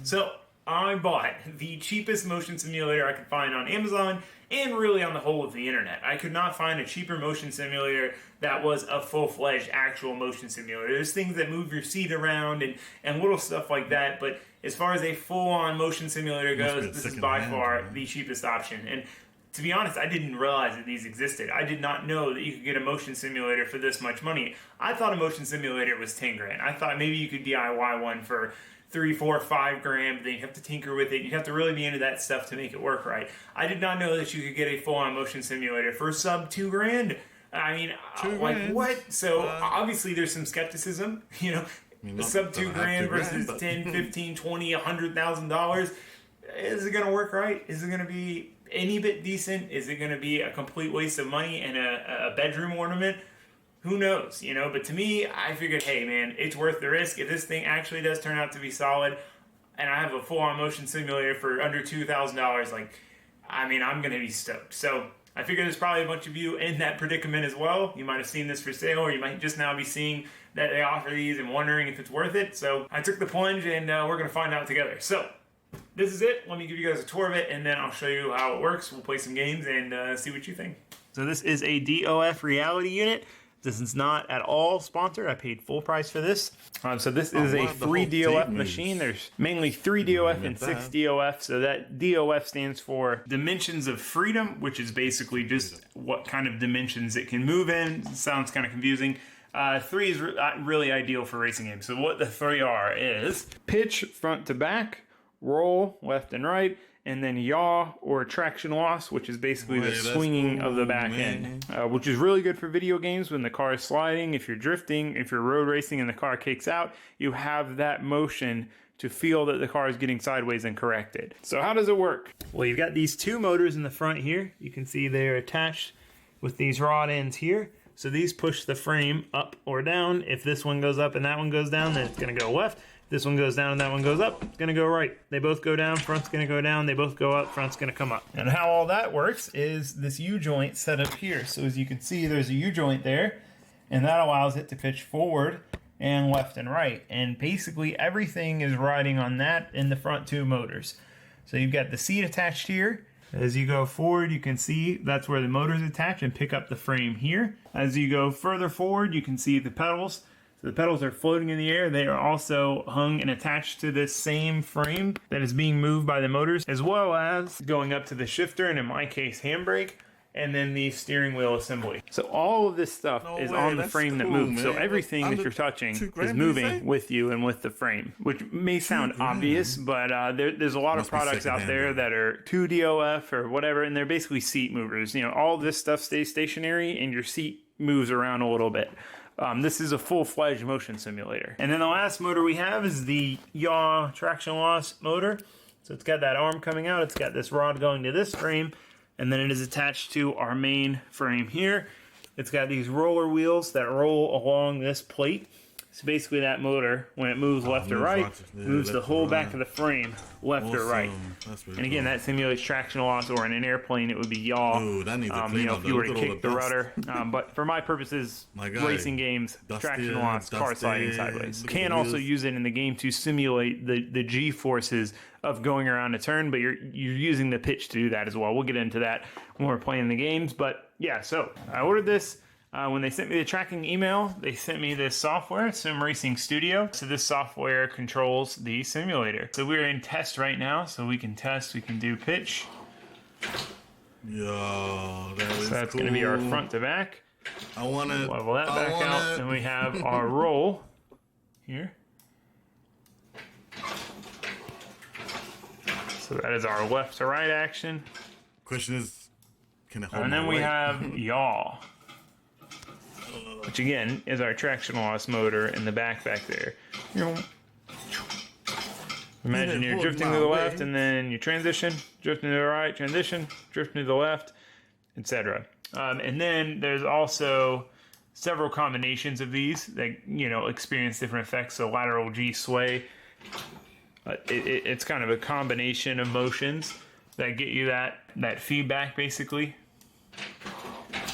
So I bought the cheapest motion simulator I could find on Amazon and really on the whole of the internet. I could not find a cheaper motion simulator that was a full-fledged actual motion simulator. There's things that move your seat around and little stuff like that, but as far as a full-on motion simulator goes, this is by far the cheapest option. And to be honest, I didn't realize that these existed. I did not know that you could get a motion simulator for this much money. I thought a motion simulator was 10 grand. I thought maybe you could DIY one for 3, 4, 5 grand, but then you have to tinker with it. You have to really be into that stuff to make it work right. I did not know that you could get a full-on motion simulator for sub 2 grand. I mean, like what? So obviously there's some skepticism, you know, sub 2 grand versus 10, 15, 20, $100,000. Is it going to work right? Is it going to be any bit decent? Is it going to be a complete waste of money and a bedroom ornament? Who knows, you know? But to me, I figured, hey man, it's worth the risk. If this thing actually does turn out to be solid, and I have a full-on motion simulator for under $2,000, like, I mean, I'm gonna be stoked. So I figure there's probably a bunch of you in that predicament as well. You might have seen this for sale, or you might just now be seeing that they offer these and wondering if it's worth it. So I took the plunge, and we're gonna find out together. So this is it. Let me give you guys a tour of it, and then I'll show you how it works. We'll play some games and see what you think. So this is a DOF reality unit. This is not at all sponsored. I paid full price for this. So this is a 3 DOF machine. There's mainly 3 DOF and 6 DOF. So that DOF stands for Dimensions of Freedom, which is basically just what kind of dimensions it can move in. Sounds kind of confusing. 3 is really ideal for racing games. So what the 3 are is pitch front to back, roll left and right, and then yaw or traction loss, which is basically the swinging of the back end, which is really good for video games when the car is sliding. If you're drifting, if you're road racing and the car kicks out, you have that motion to feel that the car is getting sideways and correct it. So how does it work? Well, you've got these 2 motors in the front here. You can see they're attached with these rod ends here. So these push the frame up or down. If this one goes up and that one goes down, then it's gonna go left. This one goes down and that one goes up, it's gonna go right. They both go down, front's gonna go down, they both go up, front's gonna come up. And how all that works is this U-joint set up here. So as you can see, there's a U-joint there, and that allows it to pitch forward and left and right. And basically everything is riding on that in the front 2 motors. So you've got the seat attached here. As you go forward, you can see that's where the motors attach and pick up the frame here. As you go further forward, you can see the pedals. So the pedals are floating in the air. They are also hung and attached to this same frame that is being moved by the motors, as well as going up to the shifter, and in my case, handbrake, and then the steering wheel assembly. So all of this stuff is on the frame that moves. So everything that you're touching is moving with you and with the frame, which may sound obvious, but there's a lot of products out there that are 2 DOF or whatever, and they're basically seat movers. You know, all this stuff stays stationary and your seat moves around a little bit. This is a full-fledged motion simulator. And then the last motor we have is the yaw traction loss motor. So it's got that arm coming out, it's got this rod going to this frame, and then it is attached to our main frame here. It's got these roller wheels that roll along this plate. So basically that motor, when it moves left or right, moves the whole back of the frame left or right. And again, that simulates traction loss, or in an airplane it would be yaw. You know, if you were to kick the rudder. But for my purposes, racing games, traction loss, car sliding sideways. You can also use it in the game to simulate the G-forces of going around a turn, but you're using the pitch to do that as well. We'll get into that when we're playing the games. But yeah, so I ordered this. When they sent me the tracking email, they sent me this software, Sim Racing Studio. So this software controls the simulator. So we're in test right now, so we can test, we can do pitch. Yo, so that's cool. Gonna be our front to back. I want to level that back out, and we have our roll here. So that is our left to right action. Question is, can I hold And then my we weight? have yaw, which again is our traction loss motor in the back there. Imagine you're drifting to the left and then you transition, drifting to the right, transition, drifting to the left, etc. And then there's also several combinations of these that, you know, experience different effects. So lateral G sway, it's kind of a combination of motions that get you that feedback basically.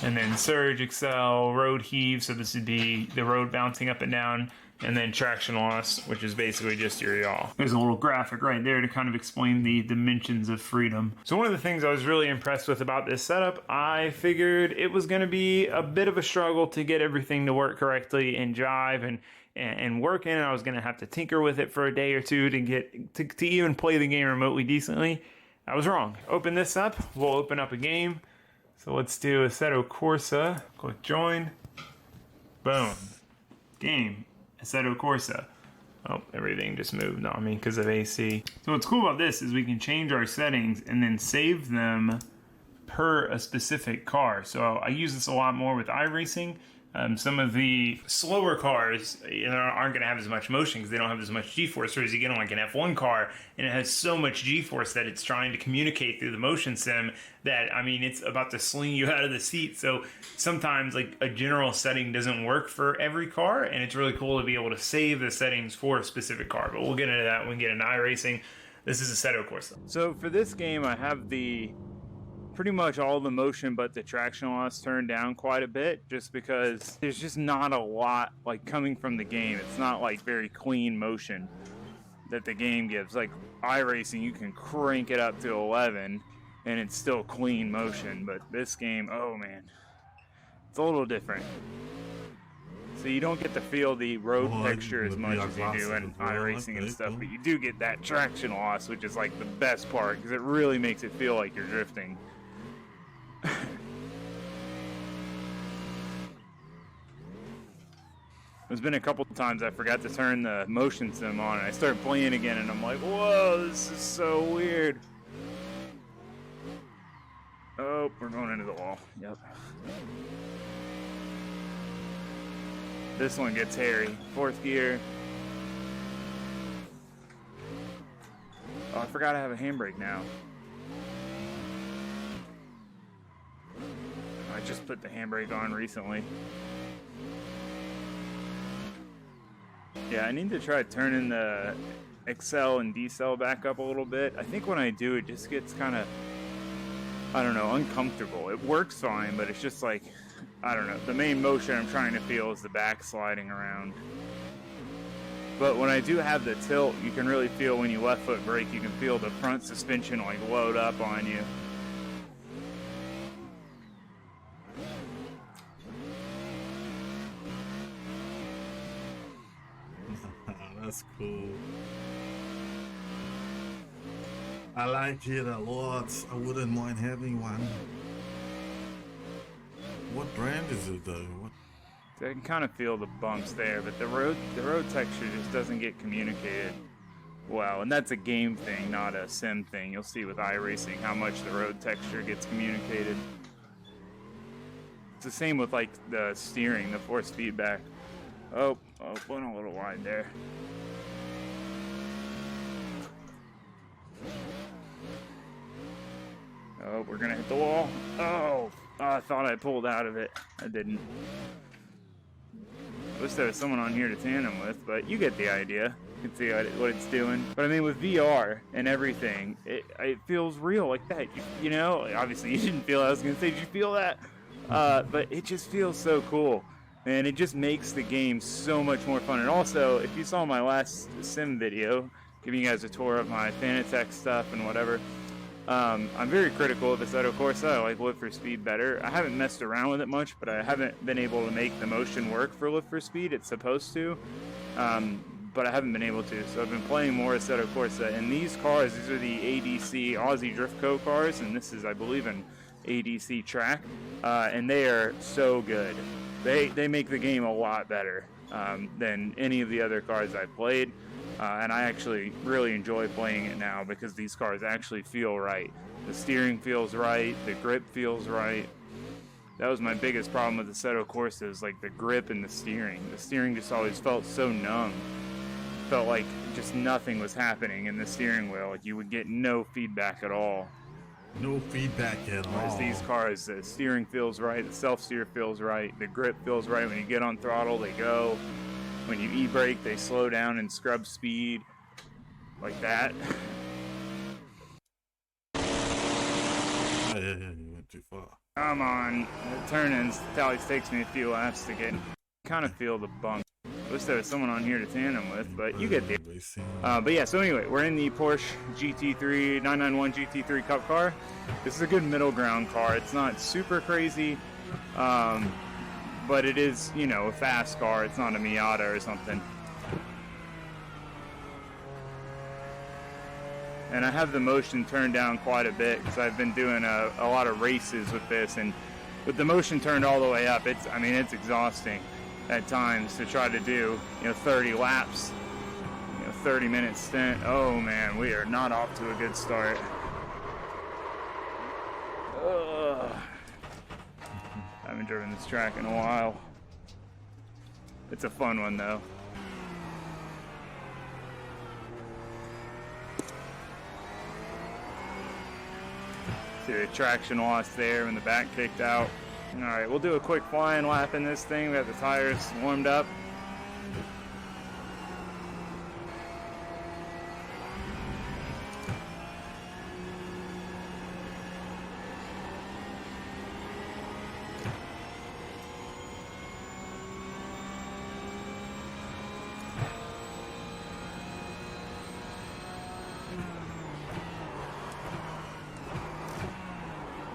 And then surge, accel, road heave. So this would be the road bouncing up and down and then traction loss, which is basically just your yaw. There's a little graphic right there to kind of explain the dimensions of freedom. So one of the things I was really impressed with about this setup, I figured it was going to be a bit of a struggle to get everything to work correctly and jive and working. I was going to have to tinker with it for a day or two to get to even play the game remotely decently. I was wrong. Open this up. We'll open up a game. So let's do Assetto Corsa. Click join. Boom. Game. Assetto Corsa. Oh, everything just moved on me because of AC. So what's cool about this is we can change our settings and then save them per a specific car. So I use this a lot more with iRacing. Some of the slower cars aren't going to have as much motion because they don't have as much G-force, whereas you get on like an F1 car and it has so much G-force that it's trying to communicate through the motion sim that, I mean, it's about to sling you out of the seat. So sometimes like a general setting doesn't work for every car, and it's really cool to be able to save the settings for a specific car. But we'll get into that when we get into iRacing. This is Assetto Corsa. So for this game, I have pretty much all the motion but the traction loss turned down quite a bit, just because there's just not a lot like coming from the game. It's not like very clean motion that the game gives. Like iRacing, you can crank it up to 11 and it's still clean motion, but this game, oh man, it's a little different. So you don't get to feel the road texture as much as you do in iRacing and stuff, but you do get that traction loss, which is like the best part because it really makes it feel like you're drifting. There's been a couple times I forgot to turn the motion sim on and I started playing again and I'm like, whoa, this is so weird. Oh, we're going into the wall. Yep. This one gets hairy. Fourth gear. Oh, I forgot I have a handbrake now. I just put the handbrake on recently. Yeah, I need to try turning the accel and decel back up a little bit. I think when I do, it just gets kind of, I don't know, uncomfortable. It works fine, but it's just like, I don't know. The main motion I'm trying to feel is the back sliding around. But when I do have the tilt, you can really feel when you left foot brake, you can feel the front suspension like load up on you. That's cool. I like it a lot. I wouldn't mind having one. What brand is it though? So I can kind of feel the bumps there, but the road texture just doesn't get communicated well, and that's a game thing, not a sim thing. You'll see with iRacing how much the road texture gets communicated. It's the same with like the steering, the force feedback. Oh, went a little wide there. Oh, we're gonna hit the wall. Oh, I thought I pulled out of it. I didn't. Wish there was someone on here to tandem with, but you get the idea. You can see what it's doing. But I mean, with VR and everything, it feels real like that. You know, obviously you didn't feel it. I was gonna say, did you feel that? But it just feels so cool. And it just makes the game so much more fun. And also, if you saw my last sim video, giving you guys a tour of my Fanatec stuff and whatever, I'm very critical of Assetto Corsa. I like Live for Speed better. I haven't messed around with it much, but I haven't been able to make the motion work for Live for Speed. It's supposed to, but I haven't been able to. So I've been playing more Assetto Corsa. And these cars, these are the ADC Aussie Drift Co cars, and this is, I believe, an ADC track, and they are so good. They make the game a lot better than any of the other cars I've played, and I actually really enjoy playing it now because these cars actually feel right. The steering feels right, the grip feels right. That was my biggest problem with the Assetto Corsa, is like the grip and the steering. The steering just always felt so numb. Felt like just nothing was happening in the steering wheel. Like you would get no feedback at all. No feedback at all. Whereas these cars, the steering feels right, the self-steer feels right, the grip feels right. When you get on throttle, they go. When you e-brake, they slow down and scrub speed. Like that. Yeah, you went too far. Come on. The turn-ins, it always takes me a few laps to get. Kind of feel the bump. Wish there was someone on here to tandem with, but you get the. Racing. But yeah, so anyway, we're in the Porsche GT3 991 GT3 Cup car. This is a good middle ground car. It's not super crazy, but it is, you know, a fast car. It's not a Miata or something. And I have the motion turned down quite a bit because I've been doing a lot of races with this, and with the motion turned all the way up, it's exhausting at times to try to do, 30 laps, 30-minute stint. Oh man, we are not off to a good start. Ugh. I haven't driven this track in a while. It's a fun one though. See the traction loss there when the back kicked out. Alright, we'll do a quick flying lap in this thing. We have the tires warmed up.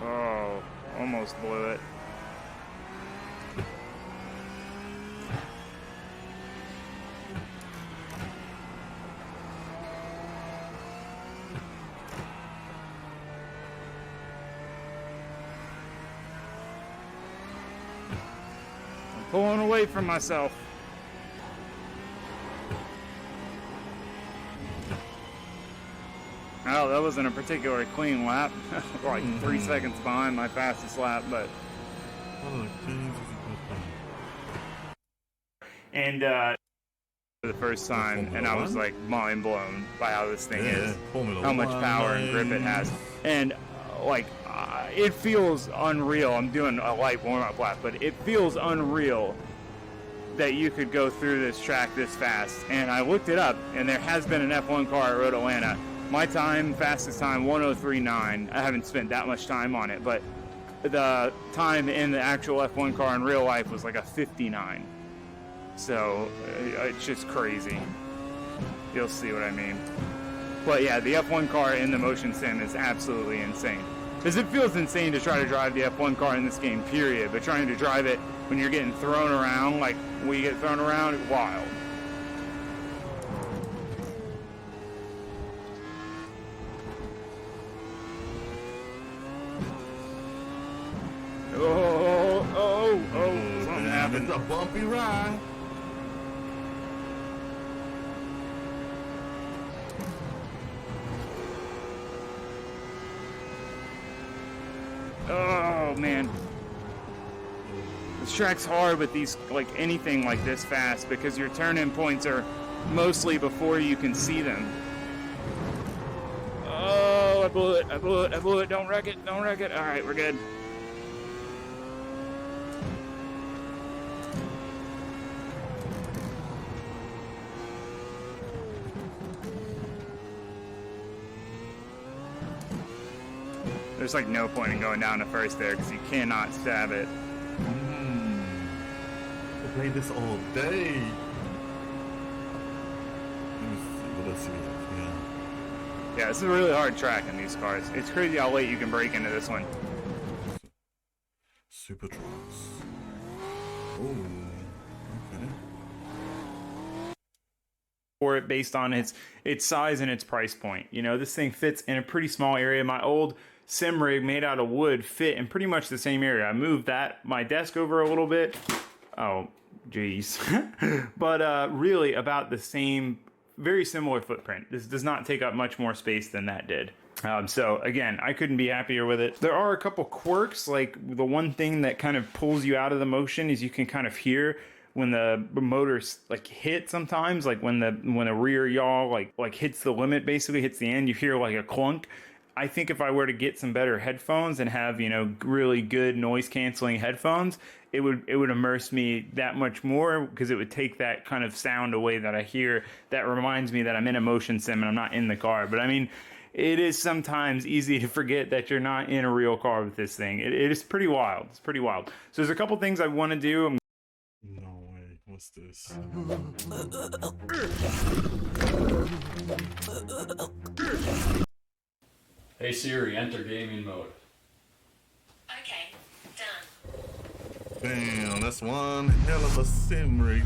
Oh, almost blew it. Pulling away from myself. Oh, that wasn't a particularly clean lap. Like 3 seconds behind my fastest lap, but. And for the first time, and I was like mind blown by how this thing is, how much power and grip it has, and it feels unreal. I'm doing a light warm-up lap, but it feels unreal that you could go through this track this fast. And I looked it up, and there has been an F1 car at Road Atlanta. My time, fastest time, 1:03.9. I haven't spent that much time on it, but the time in the actual F1 car in real life was like a 59. So it's just crazy. You'll see what I mean. But yeah, the F1 car in the motion sim is absolutely insane. Because it feels insane to try to drive the F1 car in this game, period. But trying to drive it when you're getting thrown around, like we get thrown around, it's wild. Oh, something happened. It's a bumpy ride. Oh man, this track's hard with these, like anything like this fast, because your turn-in points are mostly before you can see them. Oh, I blew it. Don't wreck it. All right, we're good. There's like no point in going down to first there because you cannot stab it. We'll play this all day. Let me see what else we have. Yeah, this is a really hard track in these cars. It's crazy how late you can break into this one. Super trucks. Oh, okay. For it based on its size and its price point. This thing fits in a pretty small area. My old sim rig made out of wood fit in pretty much the same area. I moved my desk over a little bit. Oh, geez. But really about the same, very similar footprint. This does not take up much more space than that did. So again, I couldn't be happier with it. There are a couple quirks, like the one thing that kind of pulls you out of the motion is you can kind of hear when the motors like hit sometimes, like when the rear yaw like hits the limit, basically hits the end, you hear like a clunk. I think if I were to get some better headphones and have, really good noise canceling headphones, it would immerse me that much more, because it would take that kind of sound away that I hear that reminds me that I'm in a motion sim and I'm not in the car. But I mean, it is sometimes easy to forget that you're not in a real car with this thing. It is pretty wild. It's pretty wild. So there's a couple things I want to do. No way. What's this? Hey Siri, enter gaming mode. Okay, done. Damn, that's one hell of a sim rig.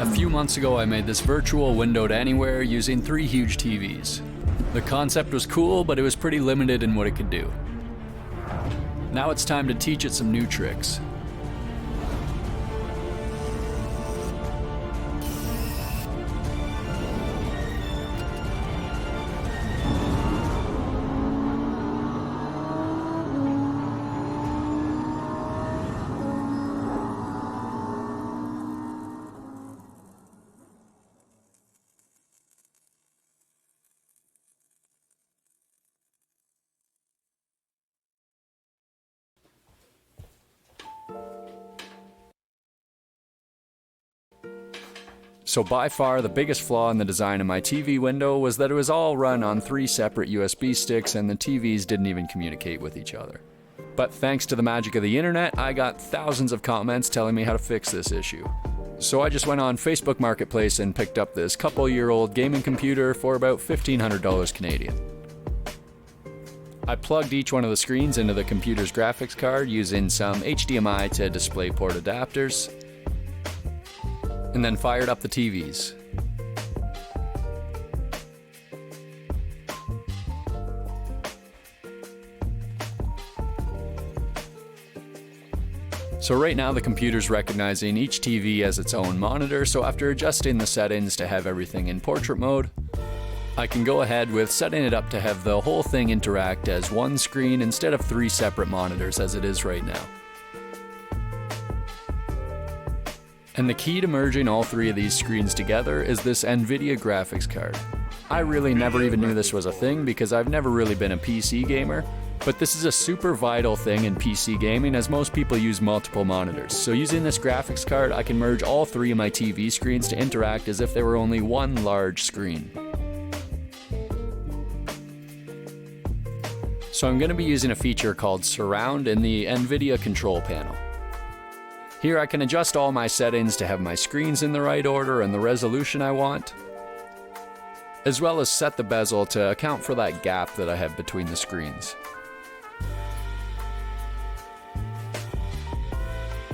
A few months ago I made this virtual window to anywhere using 3 huge TVs. The concept was cool, but it was pretty limited in what it could do. Now it's time to teach it some new tricks. So by far the biggest flaw in the design of my TV window was that it was all run on 3 separate USB sticks and the TVs didn't even communicate with each other. But thanks to the magic of the internet, I got thousands of comments telling me how to fix this issue. So I just went on Facebook Marketplace and picked up this couple-year-old gaming computer for about $1,500 Canadian. I plugged each one of the screens into the computer's graphics card using some HDMI to DisplayPort adapters, and then fired up the TVs. So right now the computer's recognizing each TV as its own monitor, so after adjusting the settings to have everything in portrait mode, I can go ahead with setting it up to have the whole thing interact as one screen instead of 3 separate monitors as it is right now. And the key to merging all 3 of these screens together is this NVIDIA graphics card. I really never even knew this was a thing because I've never really been a PC gamer, but this is a super vital thing in PC gaming as most people use multiple monitors. So using this graphics card, I can merge all 3 of my TV screens to interact as if they were only one large screen. So I'm going to be using a feature called Surround in the NVIDIA control panel. Here I can adjust all my settings to have my screens in the right order and the resolution I want, as well as set the bezel to account for that gap that I have between the screens.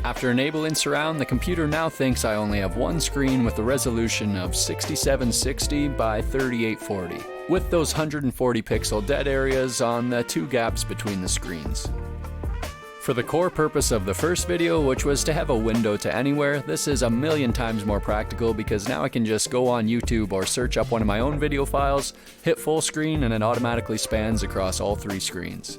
After enabling Surround, the computer now thinks I only have one screen with a resolution of 6760 by 3840, with those 140 pixel dead areas on the 2 gaps between the screens. For the core purpose of the first video, which was to have a window to anywhere, this is a million times more practical because now I can just go on YouTube or search up one of my own video files, hit full screen, and it automatically spans across all 3 screens.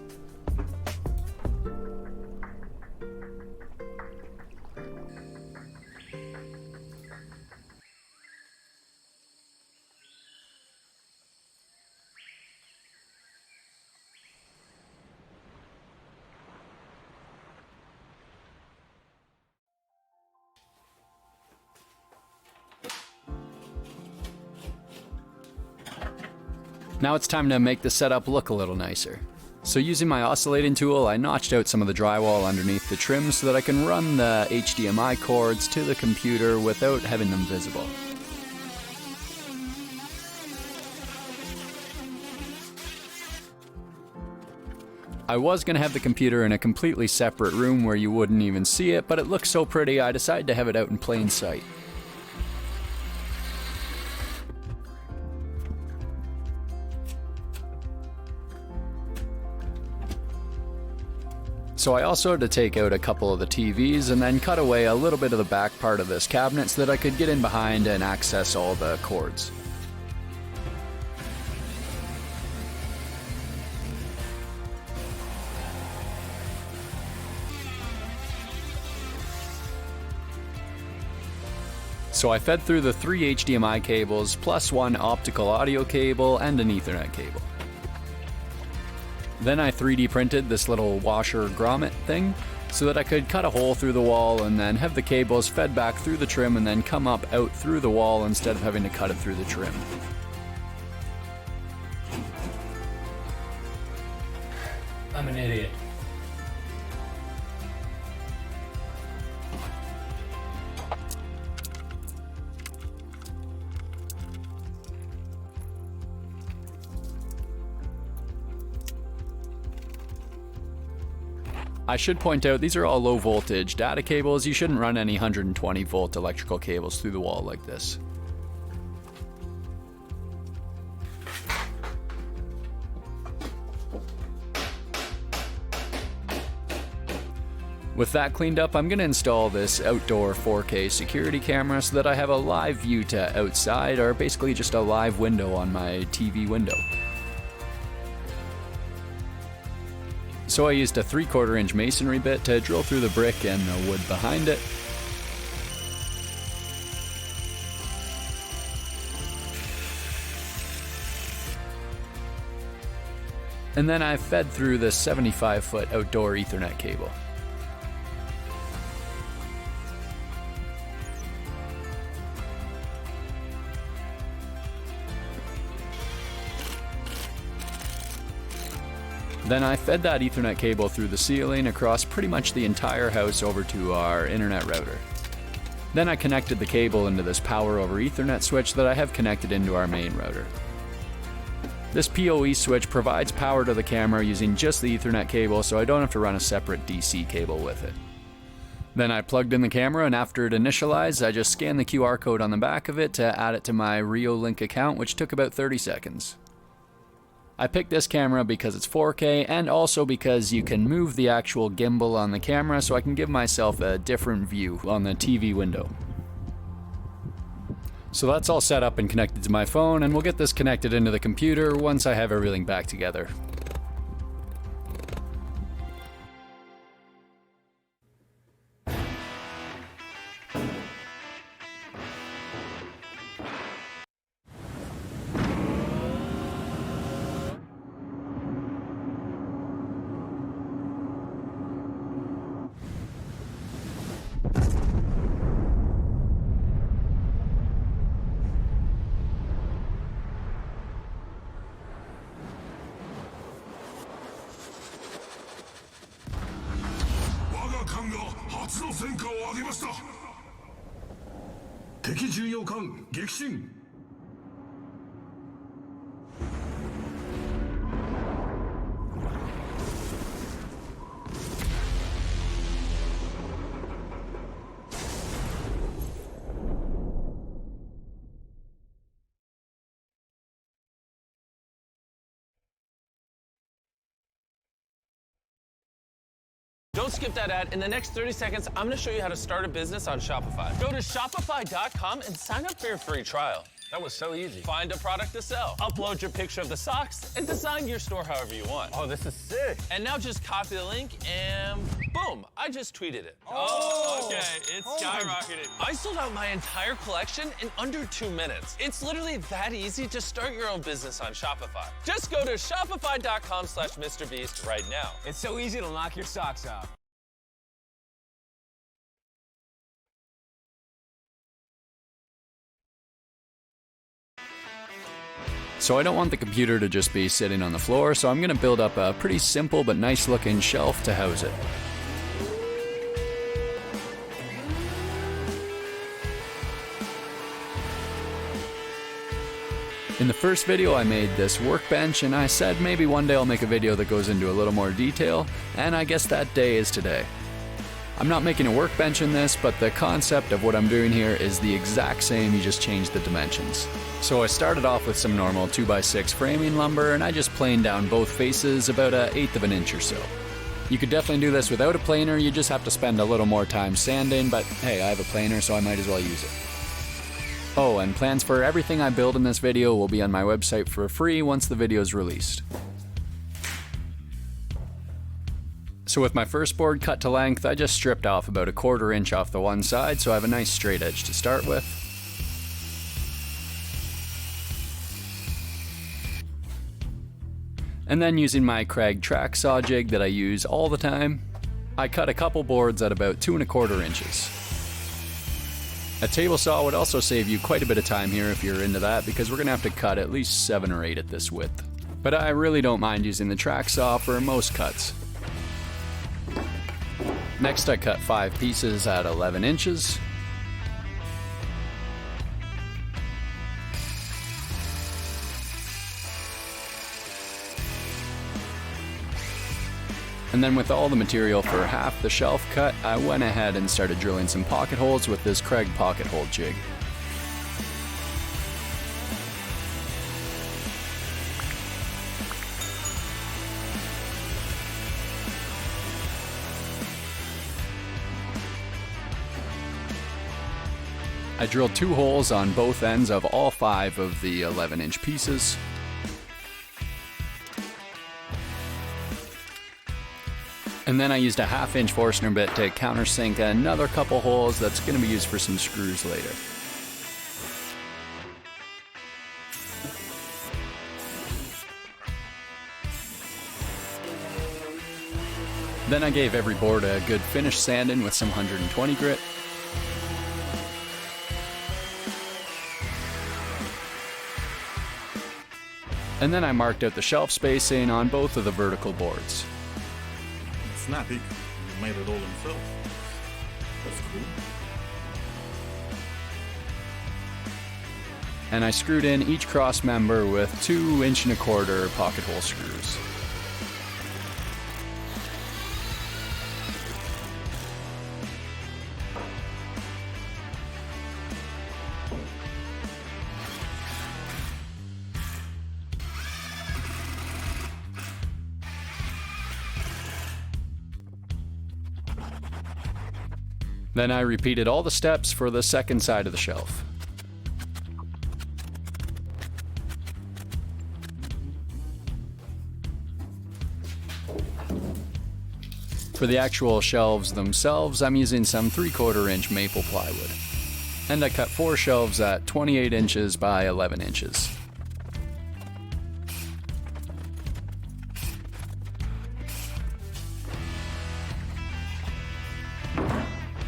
Now it's time to make the setup look a little nicer. So using my oscillating tool, I notched out some of the drywall underneath the trim so that I can run the HDMI cords to the computer without having them visible. I was going to have the computer in a completely separate room where you wouldn't even see it, but it looks so pretty I decided to have it out in plain sight. So I also had to take out a couple of the TVs and then cut away a little bit of the back part of this cabinet so that I could get in behind and access all the cords. So I fed through the 3 HDMI cables plus 1 optical audio cable and an Ethernet cable. Then I 3D printed this little washer grommet thing so that I could cut a hole through the wall and then have the cables fed back through the trim and then come up out through the wall instead of having to cut it through the trim. I should point out these are all low voltage data cables. You shouldn't run any 120 volt electrical cables through the wall like this. With that cleaned up, I'm going to install this outdoor 4K security camera so that I have a live view to outside, or basically just a live window on my TV window. So I used a 3/4 inch masonry bit to drill through the brick and the wood behind it. And then I fed through the 75-foot outdoor Ethernet cable. Then I fed that Ethernet cable through the ceiling across pretty much the entire house over to our internet router. Then I connected the cable into this power over Ethernet switch that I have connected into our main router. This PoE switch provides power to the camera using just the Ethernet cable, so I don't have to run a separate DC cable with it. Then I plugged in the camera, and after it initialized, I just scanned the QR code on the back of it to add it to my Reolink account, which took about 30 seconds. I picked this camera because it's 4K and also because you can move the actual gimbal on the camera, so I can give myself a different view on the TV window. So that's all set up and connected to my phone, and we'll get this connected into the computer once I have everything back together. Don't skip that ad. In the next 30 seconds, I'm gonna show you how to start a business on Shopify. Go to shopify.com and sign up for your free trial. That was so easy. Find a product to sell, upload your picture of the socks, and design your store however you want. Oh, this is sick. And now just copy the link and boom, I just tweeted it. Oh, okay, it's skyrocketed. I sold out my entire collection in under 2 minutes. It's literally that easy to start your own business on Shopify. Just go to shopify.com/MrBeast right now. It's so easy to knock your socks off. So I don't want the computer to just be sitting on the floor, so I'm going to build up a pretty simple but nice looking shelf to house it. In the first video I made this workbench, and I said maybe one day I'll make a video that goes into a little more detail, and I guess that day is today. I'm not making a workbench in this, but the concept of what I'm doing here is the exact same, you just change the dimensions. So I started off with some normal 2x6 framing lumber, and I just planed down both faces about 1/8 of an inch or so. You could definitely do this without a planer, you just have to spend a little more time sanding, but hey, I have a planer so I might as well use it. Oh, and plans for everything I build in this video will be on my website for free once the video is released. So with my first board cut to length, I just stripped off about 1/4 inch off the one side so I have a nice straight edge to start with. And then using my Kreg track saw jig that I use all the time, I cut a couple boards at about 2 1/4 inches. A table saw would also save you quite a bit of time here if you're into that, because we're going to have to cut at least 7 or 8 at this width. But I really don't mind using the track saw for most cuts. Next I cut 5 pieces at 11 inches. And then with all the material for half the shelf cut, I went ahead and started drilling some pocket holes with this Kreg pocket hole jig. I drilled 2 holes on both ends of all 5 of the 11-inch pieces. And then I used a 1/2-inch Forstner bit to countersink another couple holes that's going to be used for some screws later. Then I gave every board a good finish sanding with some 120 grit. And then I marked out the shelf spacing on both of the vertical boards. Snappy. He made it all himself. That's cool. And I screwed in each cross member with 2 1.25-inch pocket hole screws. Then I repeated all the steps for the second side of the shelf. For the actual shelves themselves, I'm using some 3/4-inch maple plywood. And I cut 4 shelves at 28 inches by 11 inches.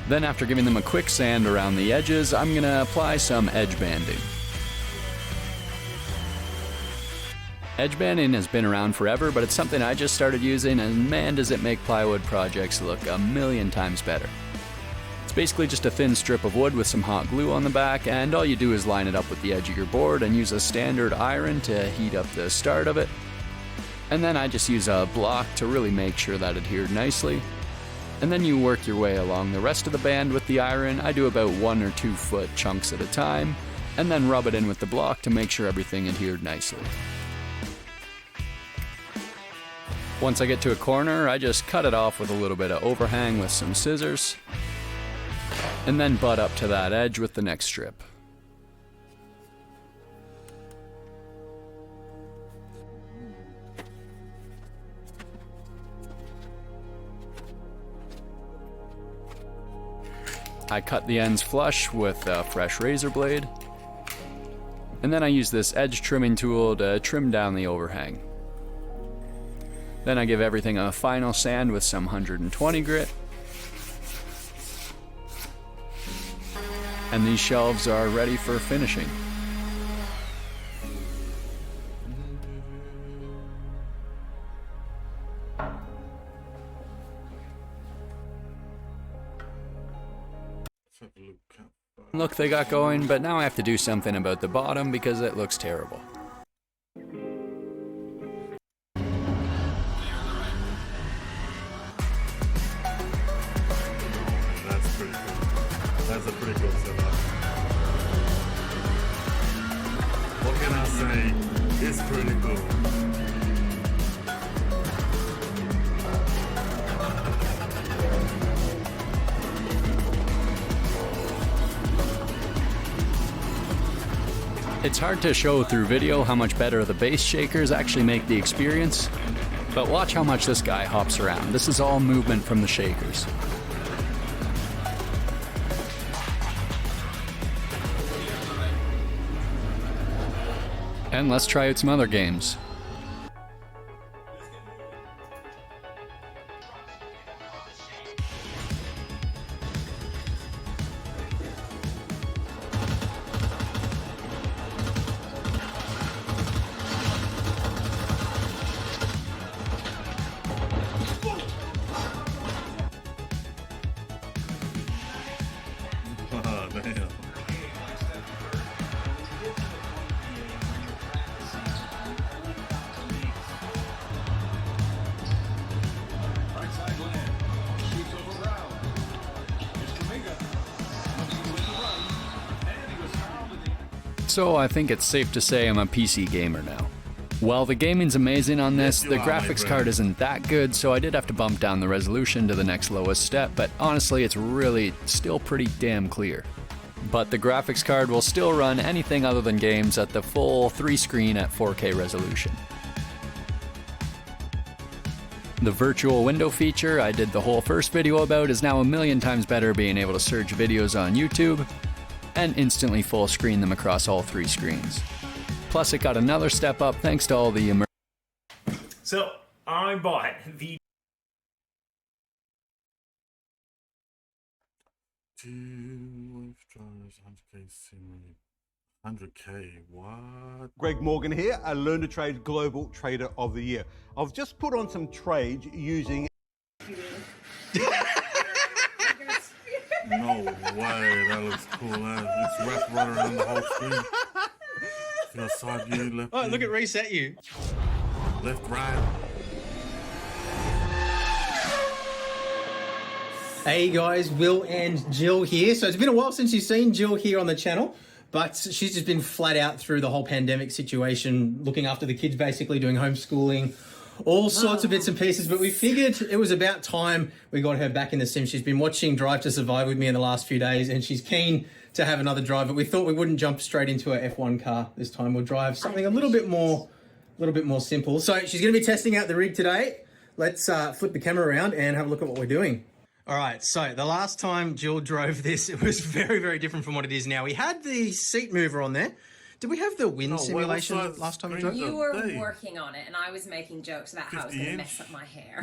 Then after giving them a quick sand around the edges, I'm going to apply some edge banding. Edge banding has been around forever, but it's something I just started using, and man does it make plywood projects look a million times better. It's basically just a thin strip of wood with some hot glue on the back, and all you do is line it up with the edge of your board and use a standard iron to heat up the start of it. And then I just use a block to really make sure that adhered nicely. And then you work your way along the rest of the band with the iron. I do about 1 or 2 foot chunks at a time, and then rub it in with the block to make sure everything adhered nicely. Once I get to a corner, I just cut it off with a little bit of overhang with some scissors, and then butt up to that edge with the next strip. I cut the ends flush with a fresh razor blade, and then I use this edge trimming tool to trim down the overhang. Then I give everything a final sand with some 120 grit, and these shelves are ready for finishing. Let's have a look. Look they got going, but now I have to do something about the bottom because it looks terrible. That's pretty cool. That's a pretty cool setup. What can I say? It's pretty cool. It's hard to show through video how much better the base shakers actually make the experience, but watch how much this guy hops around. This is all movement from the shakers. And let's try out some other games. Damn. So I think it's safe to say I'm a PC gamer now. While the gaming's amazing on this, Yes, the you are, my graphics friend. card isn't that good, so I did have to bump down the resolution to the next lowest step, but honestly it's really still pretty damn clear. But the graphics card will still run anything other than games at the full 3-screen at 4K resolution. The virtual window feature I did the whole first video about is now a million times better, being able to search videos on YouTube and instantly full screen them across all 3 screens. Plus it got another step up thanks to all the So I bought the 2 life drives, 100k sim, 100k. What? Greg Morgan here, a Learn to Trade Global Trader of the Year. I've just put on some trades using No way. That looks cool. It's wrapped right around the whole screen. Feel side view, left. Oh, view, look at reset you. left, right. Hey guys, Will and Jill here. So it's been a while since you've seen Jill here on the channel, but she's just been flat out through the whole pandemic situation, looking after the kids, basically doing homeschooling, all sorts of bits and pieces. But we figured it was about time we got her back in the sim. She's been watching Drive to Survive with me in the last few days, and she's keen to have another drive. But we thought we wouldn't jump straight into her F1 car this time. We'll drive something a little bit more simple. So she's going to be testing out the rig today. Let's flip the camera around and have a look at what we're doing. All right, so the last time Jill drove this, it was very, very different from what it is now. We had the seat mover on there. Did we have the wind simulation what size last time we screen drove? is You were Hey. working on it, and I was making jokes about how it was 50 going to inch. mess up my hair.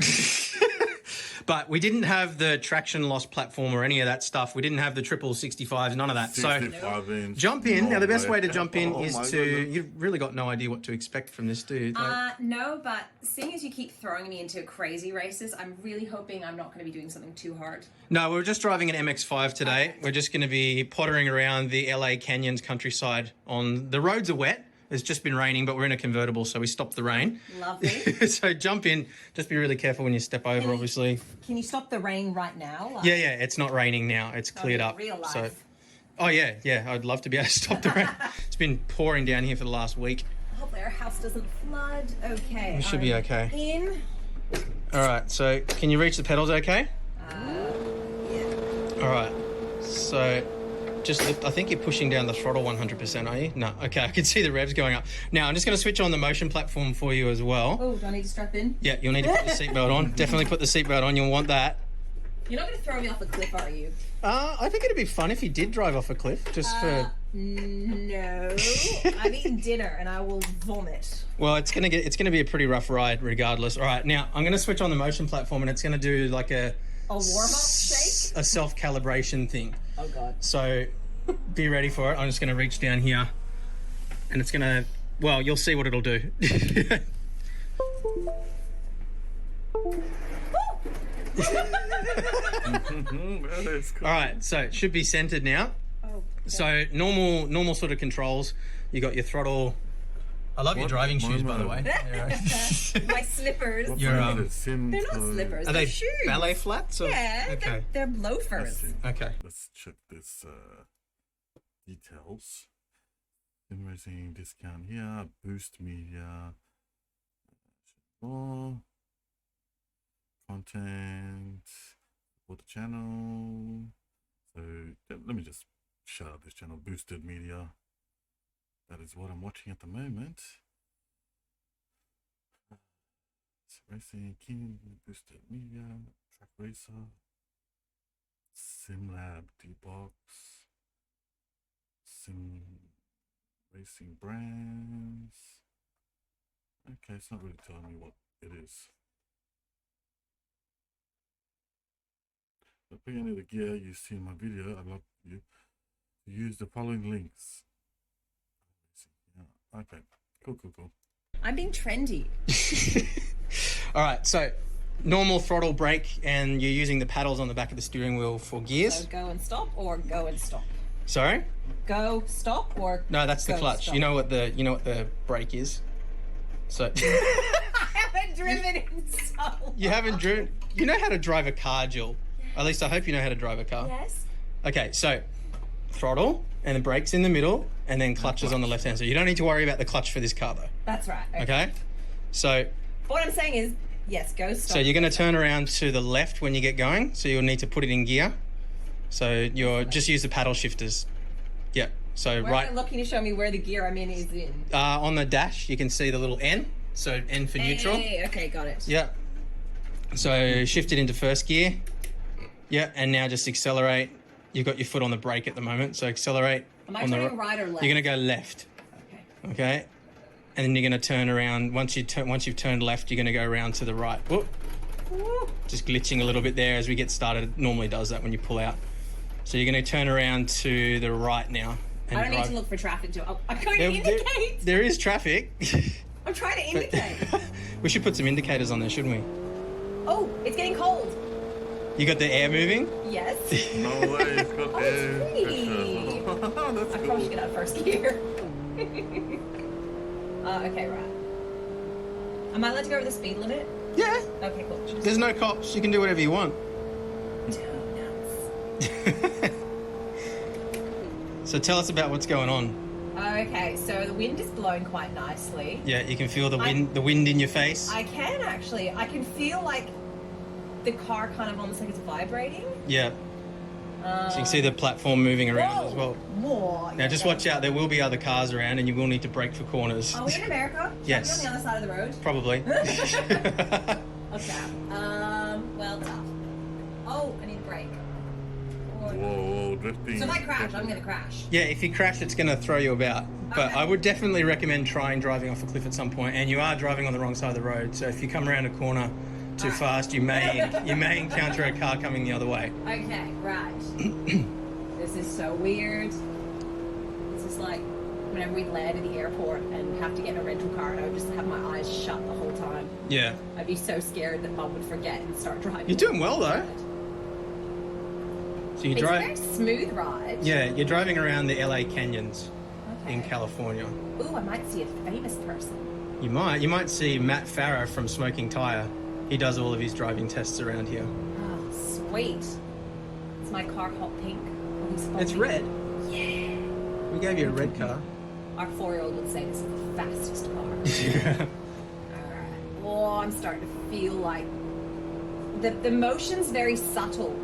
But we didn't have the traction loss platform or any of that stuff. We didn't have the 65s, none of that. So 65 inch. jump in. No Now, the best way. way to jump in Oh is my to... goodness. You've really got no idea what to expect from this, do you? No, but seeing as you keep throwing me into crazy races, I'm really hoping I'm not going to be doing something too hard. No, we're just driving an MX-5 today. We're just going to be pottering around the LA Canyons countryside. The roads are wet. It's just been raining, but we're in a convertible, so we stopped the rain. Lovely. So jump in. Just be really careful when you step over, obviously. Can you stop the rain right now? Like, Yeah, it's not raining now. It's cleared up. Real life. So, oh yeah. I'd love to be able to stop the rain. It's been pouring down here for the last week. I hope our house doesn't flood. Okay. It should be okay. In. All right. So, can you reach the pedals? Okay. Yeah. All right. So, just I think you're pushing down the throttle 100%, are you? No. Okay. I can see the revs going up. Now, I'm just going to switch on the motion platform for you as well. Oh, do I need to strap in? Yeah, you'll need to put the seatbelt on. Definitely put the seatbelt on. You'll want that. You're not going to throw me off a cliff, are you? I think it'd be fun if you did drive off a cliff, just for. No. I've eaten dinner and I will vomit. Well, it's gonna be a pretty rough ride, regardless. All right, now I'm gonna switch on the motion platform, and it's gonna do like a warm-up shake? a self-calibration thing. Oh, God. So, be ready for it. I'm just gonna reach down here, and it's gonna. Well, you'll see what it'll do. That is cool. All right, so it should be centered now. Oh, So normal sort of controls. You got your throttle. I love your driving shoes, by the way. my slippers. What You're, brand is it? Sim They're not Toe? slippers. Are They're they shoes. ballet flats? Or? Yeah, Okay. they're Let's loafers. see. Okay. Let's check this details. Sim racing discount here. Boost media. More content for the channel. So let me just shout out this channel, Boosted Media. That is what I'm watching at the moment. Racing King, Boosted Media, Track Racer, SimLab D-Box, Sim Racing Brands. Okay, it's not really telling me what it is. But being any of the gear you see in my video, I'd love you to use the following links. Yeah, okay, cool. I'm being trendy. All right, so normal throttle brake, and you're using the paddles on the back of the steering wheel for gears. So go and stop or go and stop. Sorry? Go, stop or No, that's the go, clutch. stop. You know what the brake is. So I haven't driven in so you haven't driven. You know how to drive a car, Jill. At least I hope you know how to drive a car. Yes. Okay, so throttle, and the brakes in the middle, and then clutches on the left hand. So you don't need to worry about the clutch for this car though. That's right. Okay? So But what I'm saying is, yes, go stop. So you're going to turn around to the left when you get going. So you'll need to put it in gear. So you're just use the paddle shifters. Yeah. So Where right am I looking to show me where the gear I'm in is in? on the dash, you can see the little N. So N for neutral. Hey, okay, got it. Yeah. So shift it into first gear. Yeah. And now just accelerate. You've got your foot on the brake at the moment. So accelerate. Am I on the turning right or left? You're going to go left. Okay. Okay. And then you're going to turn around. Once you've turned left, you're going to go around to the right. Whoop. Woo. Just glitching a little bit there as we get started. It normally does that when you pull out. So you're going to turn around to the right now. And I don't need drive. to look for traffic. I'm going to There- indicate. there is traffic. I'm trying to indicate. We should put some indicators on there, shouldn't we? Oh, it's getting cold. You got the air moving? Yes. No way, it's got Oh, air it's pretty. pressure. That's I cool. probably should get out of first gear. Okay, right. Am I allowed to go over the speed limit? Yeah. Okay, cool. Just There's no cops. You can do whatever you want. donuts. So tell us about what's going on. Okay, so the wind is blowing quite nicely. Yeah, you can feel the wind in your face. I can actually. I can feel like the car kind of almost like it's vibrating. Yeah. So you can see the platform moving around as well. More. Now just watch out. There will be other cars around, and you will need to brake for corners. Are we in America? Should Yes. I be on the other side of the road? Probably. Okay. Well, tough. Oh, I need a brake. Whoa, drifting. So if I crash, I'm gonna crash. Yeah, if you crash, it's going to throw you about. But Okay. I would definitely recommend trying driving off a cliff at some point. And you are driving on the wrong side of the road, so if you come around a corner too fast, you may encounter a car coming the other way. Okay, right. This is so weird. This is like whenever we land at the airport and have to get in a rental car, and I would just have my eyes shut the whole time. Yeah. I'd be so scared that Mum would forget and start driving. You're doing well though. So you It's a drive. very smooth ride. Yeah, you're driving around the LA canyons Okay. in California. Ooh, I might see a famous person. You might see Matt Farah from Smoking Tire. He does all of his driving tests around here. Oh, sweet. Is my car hot pink? Oh, he's It's foaming. red. Yeah. We gave you a red car. Our 4-year-old would say this is the fastest car. Alright. Oh, I'm starting to feel like the motion's very subtle.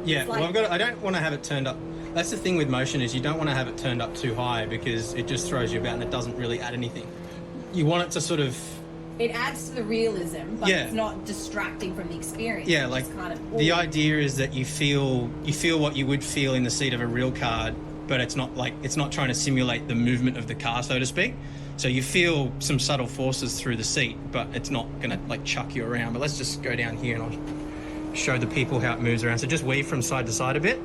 Yeah, It's well, like- I don't want to have it turned up. That's the thing with motion is you don't want to have it turned up too high because it just throws you about and it doesn't really add anything. You want it to sort of, It adds to the realism, but Yeah. it's not distracting from the experience. yeah, It's like just kind of, the ooh. idea is that you feel what you would feel in the seat of a real car, but it's not trying to simulate the movement of the car, so to speak. So you feel some subtle forces through the seat, but it's not gonna like chuck you around. But let's just go down here and I'll show the people how it moves around. So just weave from side to side a bit.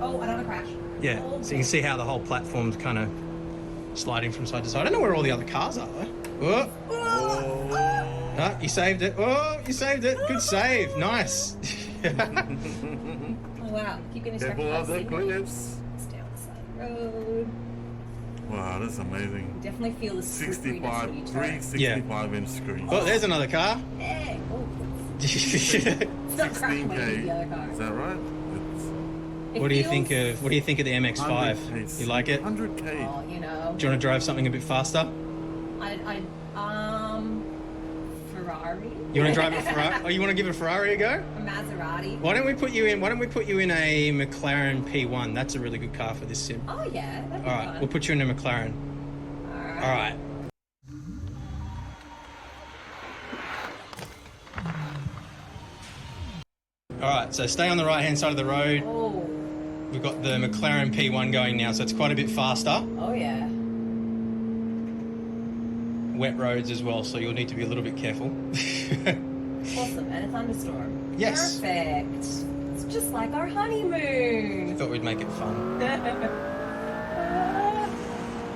Oh, I don't want to crash. Yeah, Oh, so you can see how the whole platform's kind of sliding from side to side. I don't know where all the other cars are though. Oh, ah, you saved it. Oh, you saved it. Good save. Nice. Oh, wow. Keep getting Careful of the sacrificing. cliffs. It's down the side of the road. Wow, that's amazing. Definitely feel the sliperiness when you turn. 65-inch screen. Oh, there's another car. Hey, oh, What it's not crashing like 16K. the other car. Is that right? It's do you think of the MX-5? 100K. You like it? 100K. Oh, you know. Do you want to drive something a bit faster? Ferrari. You want to drive a Ferrari? Oh, you want to give a Ferrari a go? A Maserati. Why don't we put you in a McLaren P1? That's a really good car for this sim. Oh yeah, that'd be All right, fun. we'll put you in a McLaren. Alright. All right. All right, so stay on the right-hand side of the road. Oh, We've got the McLaren P1 going now, so it's quite a bit faster. oh yeah. Wet roads as well, so you'll need to be a little bit careful. Awesome, and a thunderstorm. Yes. Perfect. It's just like our honeymoon. Thought we'd make it fun. I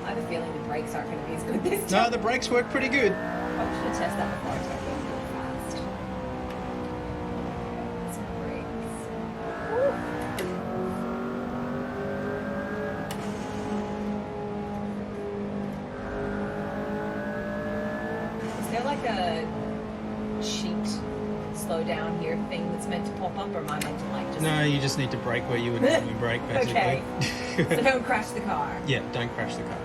have a feeling the brakes aren't going to be as good this No, time. the brakes work pretty good. Probably should test that before I start going really fast. Some brakes. Woo. Is there like a cheat slow down here thing that's meant to pop up, or am I meant to like No, you just need to brake where you would normally brake, basically. Okay. So don't crash the car. Yeah, don't crash the car.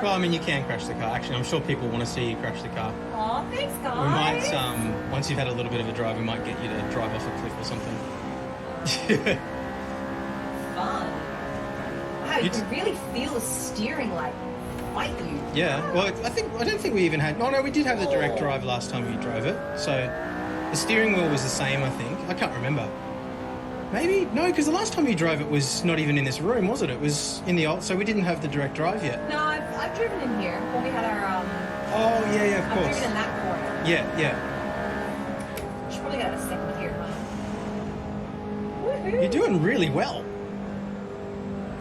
Well, I mean, you can crash the car. Actually, I'm sure people want to see you crash the car. Aw, thanks, guys. We might, once you've had a little bit of a drive, we might get you to drive off a cliff or something. Fun. Wow, you can really feel the steering like fight you. Yeah. Well, I don't think we even had. Oh no, we did have the direct drive last time we drove it. So the steering wheel was the same, I think. I can't remember. Maybe no, because the last time you drove it was not even in this room, was it? It was in the old. So we didn't have the direct drive yet. No, I've driven in here when we had our Oh yeah, of I've course. driven in that corner. Yeah. Should probably got a second here, huh? Woohoo! You're doing really well.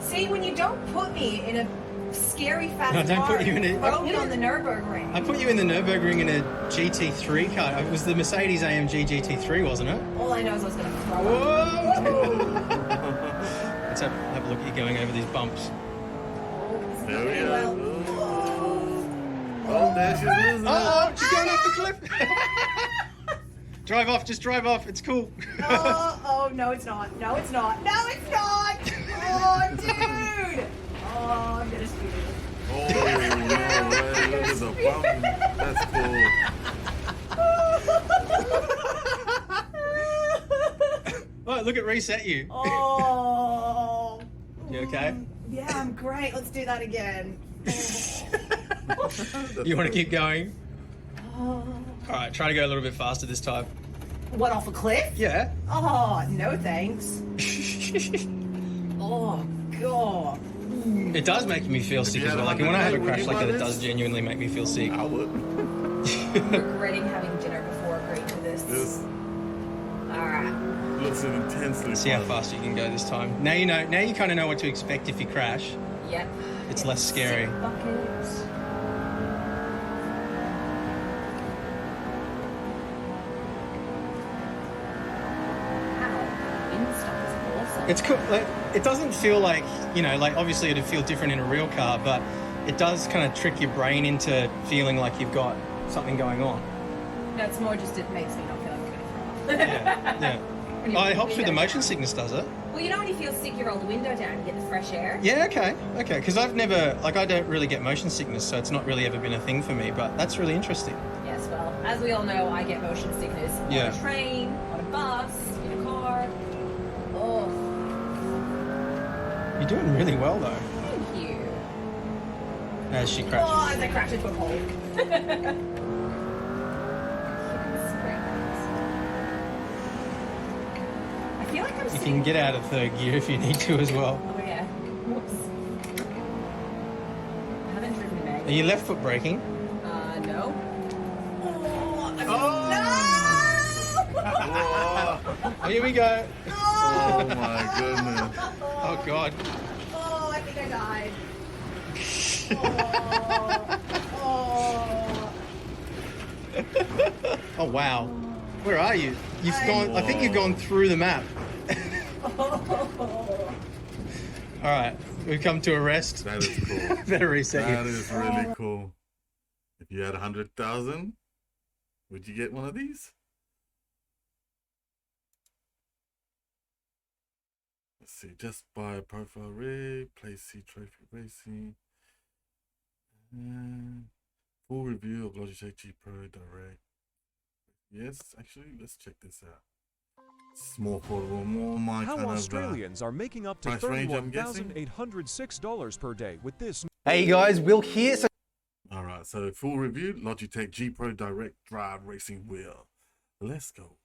See, when you don't put me in a scary fast No, don't car, put you in a- throw me on the Nürburgring. I put you in the Nürburgring in a GT3 car. It was the Mercedes AMG GT3 , wasn't it? All I know is I was going to throw Whoa! him. Let's have a look at you going over these bumps. There we Well, go. Oh, there she's losing it. Oh, she's going off the cliff. Drive off, just drive off. It's cool. oh, no, it's not. No, it's not. No, it's not. Oh, dude. Oh, I'm going to speed it. Oh, no way. Look at the bump. That's cool. Oh, look at reset you. Oh. You okay? Yeah, I'm great. Let's do that again. You want to keep going? All right, try to go a little bit faster this time. What, off a cliff? Yeah. Oh, no thanks. Oh, God. It does make me feel sick as well. Like when I have a crash like that, it does genuinely make me feel sick. I would. Regretting having dinner before agreeing to this. This Alright. looks intensely See how fun. fast you can go this time. Now you know. Now you kind of know what to expect if you crash. Yep. It's less scary. Sick bucket. Wow. Wind stuff is awesome. It's cool. Like, it doesn't feel like, you know, like obviously it'd feel different in a real car, but it does kind of trick your brain into feeling like you've got something going on. No, it's more just it makes me not feel like I'm going to throw up. Yeah. When you Oh, roll it the helps with the window motion down. sickness, does it? Well, you know when you feel sick, you roll the window down and get the fresh air? Yeah, okay. Because I've never, like, I don't really get motion sickness, so it's not really ever been a thing for me, but that's really interesting. Yes, well, as we all know, I get motion sickness Yeah. on a train, on a bus, in a car. Oh, You're doing really well, though, thank you. as she crashes. Oh, as I crash into a pole. I feel like I'm You sitting... can get out of third gear if you need to as well. Oh, yeah. Whoops. I haven't driven a mag. Are you left foot braking? No. Oh, here we go. Oh my goodness. Oh, God. Oh, I think I died. Oh, wow. Where are you? You've gone, I think you've gone through the map. All right, we've come to a rest. That is cool. Better reset That you. is really cool. If you had 100,000, would you get one of these? Let's see. Just buy a profile rig, play C Trophy Racing. And full review of Logitech G Pro Direct. Yes, actually, let's check this out. It's more affordable, more my How kind Australians are making up to price range, I'm guessing? $31,806 per day with this. Hey guys, Will here. So All right, so full review, Logitech G Pro Direct Drive Racing Wheel. Let's go.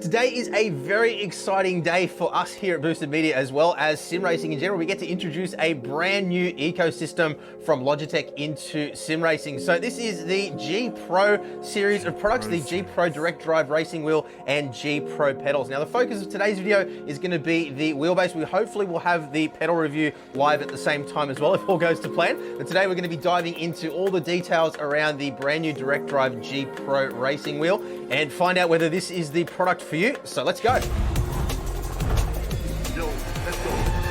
today is a very exciting day for us here at Boosted Media as well as sim racing in general. We get to introduce a brand new ecosystem from Logitech into sim racing. So this is the G Pro series of products, the G Pro Direct Drive Racing Wheel and G Pro pedals. Now the focus of today's video is going to be the wheelbase. We hopefully will have the pedal review live at the same time as well if all goes to plan. But today we're going to be diving into all the details around the brand new Direct Drive G Pro Racing Wheel and find out whether this is the product for you. So let's go. Yo, let's go. Let's go.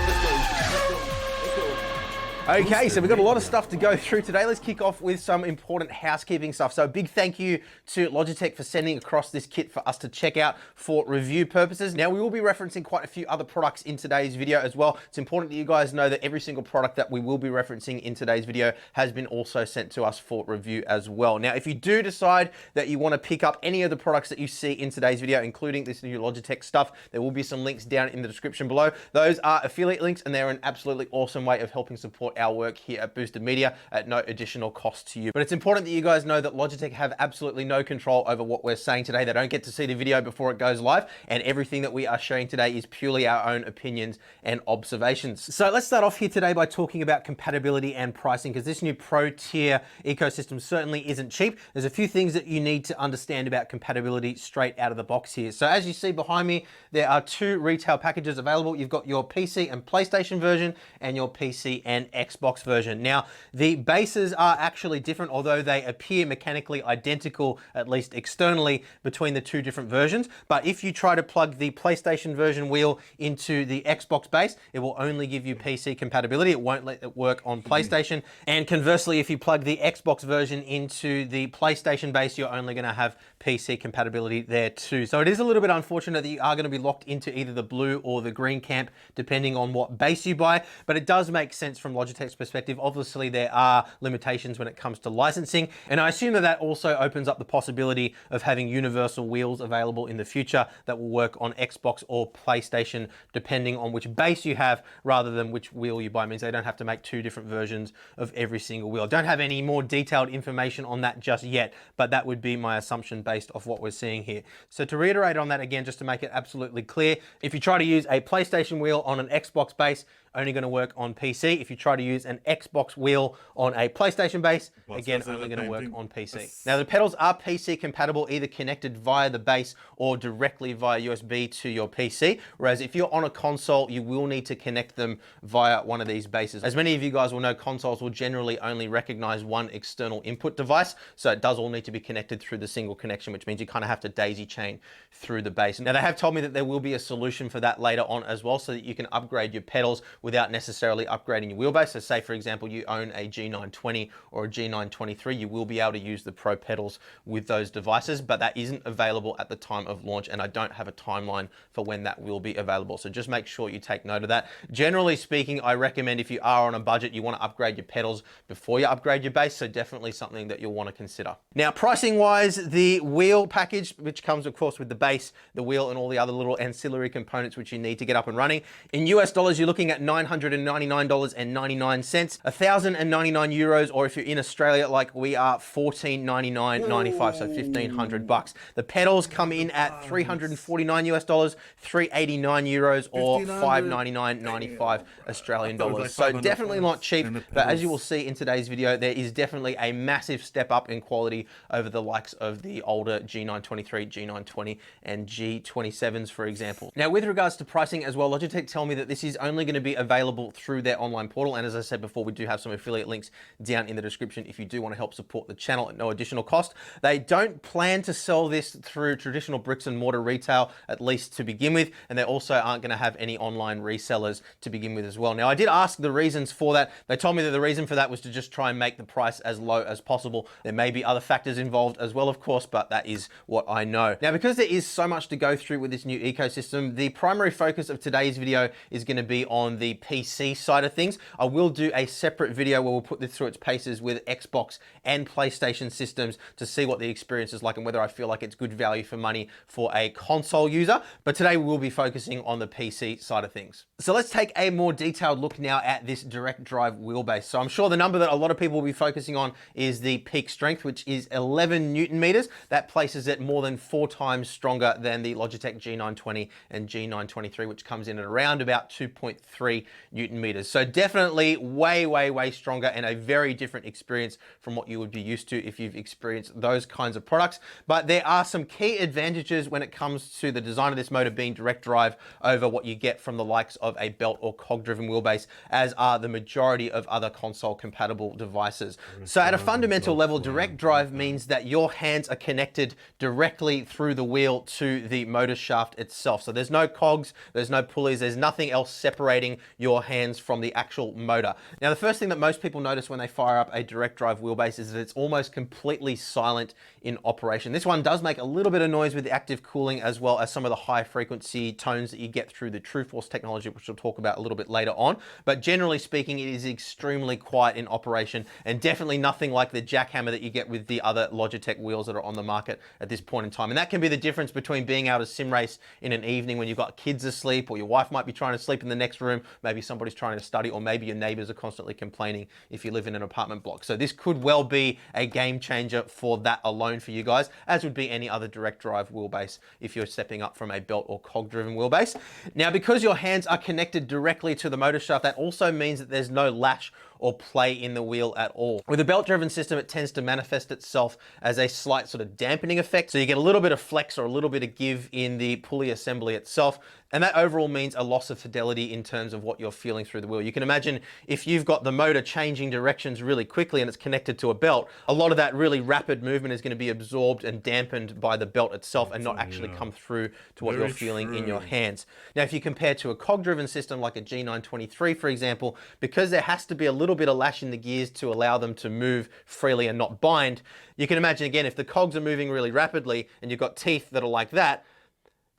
Let's go. Let's go. Okay, so we've got a lot of stuff to go through today. Let's kick off with some important housekeeping stuff. So a big thank you to Logitech for sending across this kit for us to check out for review purposes. Now, we will be referencing quite a few other products in today's video as well. It's important that you guys know that every single product that we will be referencing in today's video has been also sent to us for review as well. Now, if you do decide that you want to pick up any of the products that you see in today's video, including this new Logitech stuff, there will be some links down in the description below. Those are affiliate links, and they're an absolutely awesome way of helping support our work here at Boosted Media at no additional cost to you. But it's important that you guys know that Logitech have absolutely no control over what we're saying today. They don't get to see the video before it goes live, and everything that we are sharing today is purely our own opinions and observations. So let's start off here today by talking about compatibility and pricing, because this new Pro tier ecosystem certainly isn't cheap. There's a few things that you need to understand about compatibility straight out of the box here. So as you see behind me, there are two retail packages available. You've got your PC and PlayStation version and your PC and Xbox version. Now, the bases are actually different, although they appear mechanically identical, at least externally, between the two different versions. But if you try to plug the PlayStation version wheel into the Xbox base, it will only give you PC compatibility. It won't let it work on PlayStation. And conversely, if you plug the Xbox version into the PlayStation base, you're only going to have PC compatibility there too. So it is a little bit unfortunate that you are going to be locked into either the blue or the green camp, depending on what base you buy. But it does make sense from Logitech's perspective. Obviously, there are limitations when it comes to licensing, and I assume that that also opens up the possibility of having universal wheels available in the future that will work on Xbox or PlayStation, depending on which base you have, rather than which wheel you buy. It means they don't have to make two different versions of every single wheel. Don't have any more detailed information on that just yet, but that would be my assumption based off what we're seeing here. So to reiterate on that again, just to make it absolutely clear, if you try to use a PlayStation wheel on an Xbox base, only going to work on PC. If you try to use an Xbox wheel on a PlayStation base, again, only going to work on PC. Now, the pedals are PC compatible, either connected via the base or directly via USB to your PC. Whereas if you're on a console, you will need to connect them via one of these bases. As many of you guys will know, consoles will generally only recognize one external input device. So it does all need to be connected through the single connection, which means you kind of have to daisy chain through the base. Now, they have told me that there will be a solution for that later on as well, so that you can upgrade your pedals without necessarily upgrading your wheelbase. So say, for example, you own a G920 or a G923, you will be able to use the Pro pedals with those devices, but that isn't available at the time of launch, and I don't have a timeline for when that will be available. So just make sure you take note of that. Generally speaking, I recommend if you are on a budget, you want to upgrade your pedals before you upgrade your base, so definitely something that you'll want to consider. Now, pricing wise, the wheel package, which comes of course with the base, the wheel, and all the other little ancillary components which you need to get up and running, in US dollars, you're looking at $999.99, 1,099 euros, or if you're in Australia like we are, $1499.95, so 1,500 bucks. The pedals come in at 349 US dollars, 389 euros, or 599.95 Australian dollars. So definitely not cheap, but as you will see in today's video, there is definitely a massive step up in quality over the likes of the older G923, G920, and G27s, for example. Now, with regards to pricing as well, Logitech tell me that this is only going to be available through their online portal, and as I said before, we do have some affiliate links down in the description if you do want to help support the channel at no additional cost. They don't plan to sell this through traditional bricks and mortar retail, at least to begin with, and they also aren't going to have any online resellers to begin with as well. Now, I did ask the reasons for that. They told me that the reason for that was to just try and make the price as low as possible. There may be other factors involved as well, of course, but that is what I know. Now, because there is so much to go through with this new ecosystem, the primary focus of today's video is going to be on the PC side of things. I will do a separate video where we'll put this through its paces with Xbox and PlayStation systems to see what the experience is like and whether I feel like it's good value for money for a console user. But today we will be focusing on the PC side of things. So let's take a more detailed look now at this direct drive wheelbase. So I'm sure the number that a lot of people will be focusing on is the peak strength, which is 11 Newton meters. That places it more than 4 times stronger than the Logitech G920 and G923, which comes in at around about 2.3 Newton meters. So definitely way, way, way stronger, and a very different experience from what you would be used to if you've experienced those kinds of products. But there are some key advantages when it comes to the design of this motor being direct drive over what you get from the likes of a belt or cog driven wheelbase, as are the majority of other console compatible devices. So at a fundamental level, direct drive means that your hands are connected directly through the wheel to the motor shaft itself. So there's no cogs, there's no pulleys, there's nothing else separating your hands from the actual motor motor. Now, the first thing that most people notice when they fire up a direct drive wheelbase is that it's almost completely silent in operation. This one does make a little bit of noise with the active cooling, as well as some of the high frequency tones that you get through the TrueForce technology, which we'll talk about a little bit later on. But generally speaking, it is extremely quiet in operation, and definitely nothing like the jackhammer that you get with the other Logitech wheels that are on the market at this point in time. And that can be the difference between being able to sim race in an evening when you've got kids asleep, or your wife might be trying to sleep in the next room, maybe somebody's trying to study, or maybe your neighbors are constantly complaining if you live in an apartment block. So this could well be a game changer for that alone for you guys, as would be any other direct drive wheelbase if you're stepping up from a belt or cog driven wheelbase. Now, because your hands are connected directly to the motor shaft, that also means that there's no lash or play in the wheel at all. With a belt-driven system, it tends to manifest itself as a slight sort of dampening effect. So you get a little bit of flex or a little bit of give in the pulley assembly itself. And that overall means a loss of fidelity in terms of what you're feeling through the wheel. You can imagine if you've got the motor changing directions really quickly and it's connected to a belt, a lot of that really rapid movement is going to be absorbed and dampened by the belt itself and not actually come through to what you're feeling in your hands. Now, if you compare to a cog-driven system like a G923, for example, because there has to be a little bit of lash in the gears to allow them to move freely and not bind, you can imagine, again, if the cogs are moving really rapidly and you've got teeth that are like that,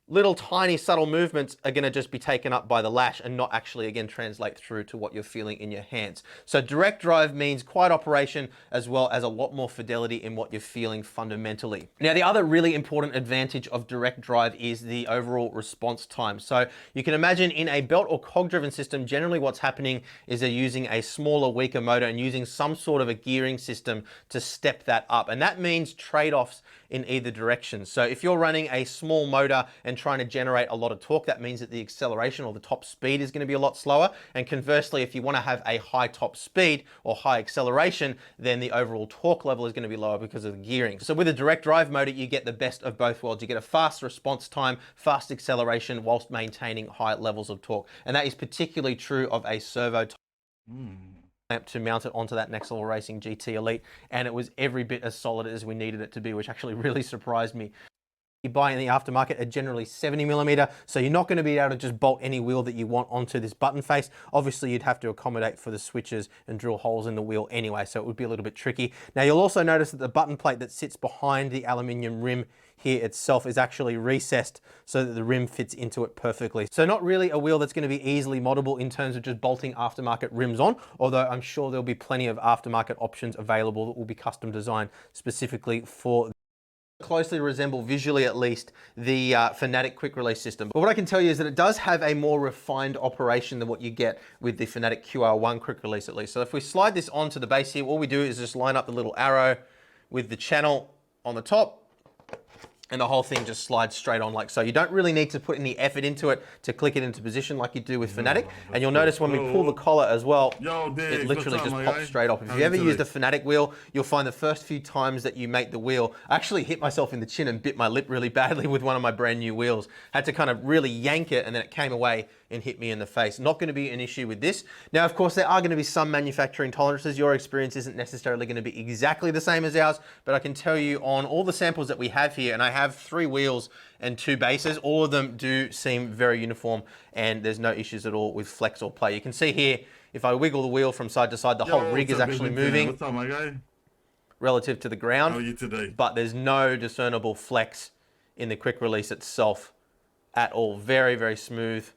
little tiny subtle movements are going to just be taken up by the lash and not actually, again, translate through to what you're feeling in your hands. So direct drive means quiet operation as well as a lot more fidelity in what you're feeling fundamentally. Now, the other really important advantage of direct drive is the overall response time. So you can imagine in a belt or cog driven system, generally what's happening is they're using a smaller, weaker motor and using some sort of a gearing system to step that up. And that means trade-offs in either direction. So if you're running a small motor and trying to generate a lot of torque, that means that the acceleration or the top speed is going to be a lot slower. And conversely, if you want to have a high top speed or high acceleration, then the overall torque level is going to be lower because of the gearing. So with a direct drive motor, you get the best of both worlds. You get a fast response time, fast acceleration, whilst maintaining high levels of torque. And that is particularly true of a servo to mount it onto that Next Level Racing GT Elite, and it was every bit as solid as we needed it to be, which actually really surprised me. You buy in the aftermarket are generally 70mm, so you're not going to be able to just bolt any wheel that you want onto this button face. Obviously, you'd have to accommodate for the switches and drill holes in the wheel anyway, so it would be a little bit tricky. Now, you'll also notice that the button plate that sits behind the aluminium rim here itself is actually recessed so that the rim fits into it perfectly. So not really a wheel that's going to be easily moddable in terms of just bolting aftermarket rims on, although I'm sure there'll be plenty of aftermarket options available that will be custom designed specifically for closely resemble, visually at least, the Fanatec quick release system. But what I can tell you is that it does have a more refined operation than what you get with the Fanatec QR1 quick release at least. So if we slide this onto the base here, all we do is just line up the little arrow with the channel on the top, and the whole thing just slides straight on like so. You don't really need to put any effort into it to click it into position like you do with Fanatec. And you'll notice when we pull the collar as well, it literally just pops straight off. If you ever used a Fanatec wheel, you'll find the first few times that you make the wheel, I actually hit myself in the chin and bit my lip really badly with one of my brand new wheels. Had to kind of really yank it and then it came away and hit me in the face. Not going to be an issue with this. Now, of course, there are going to be some manufacturing tolerances. Your experience isn't necessarily going to be exactly the same as ours, but I can tell you on all the samples that we have here, and I have 3 wheels and 2 bases, all of them do seem very uniform and there's no issues at all with flex or play. You can see here, if I wiggle the wheel from side to side, the whole rig is actually moving what's up, my guy? Relative to the ground. How are you today? But there's no discernible flex in the quick release itself at all. Very, very smooth.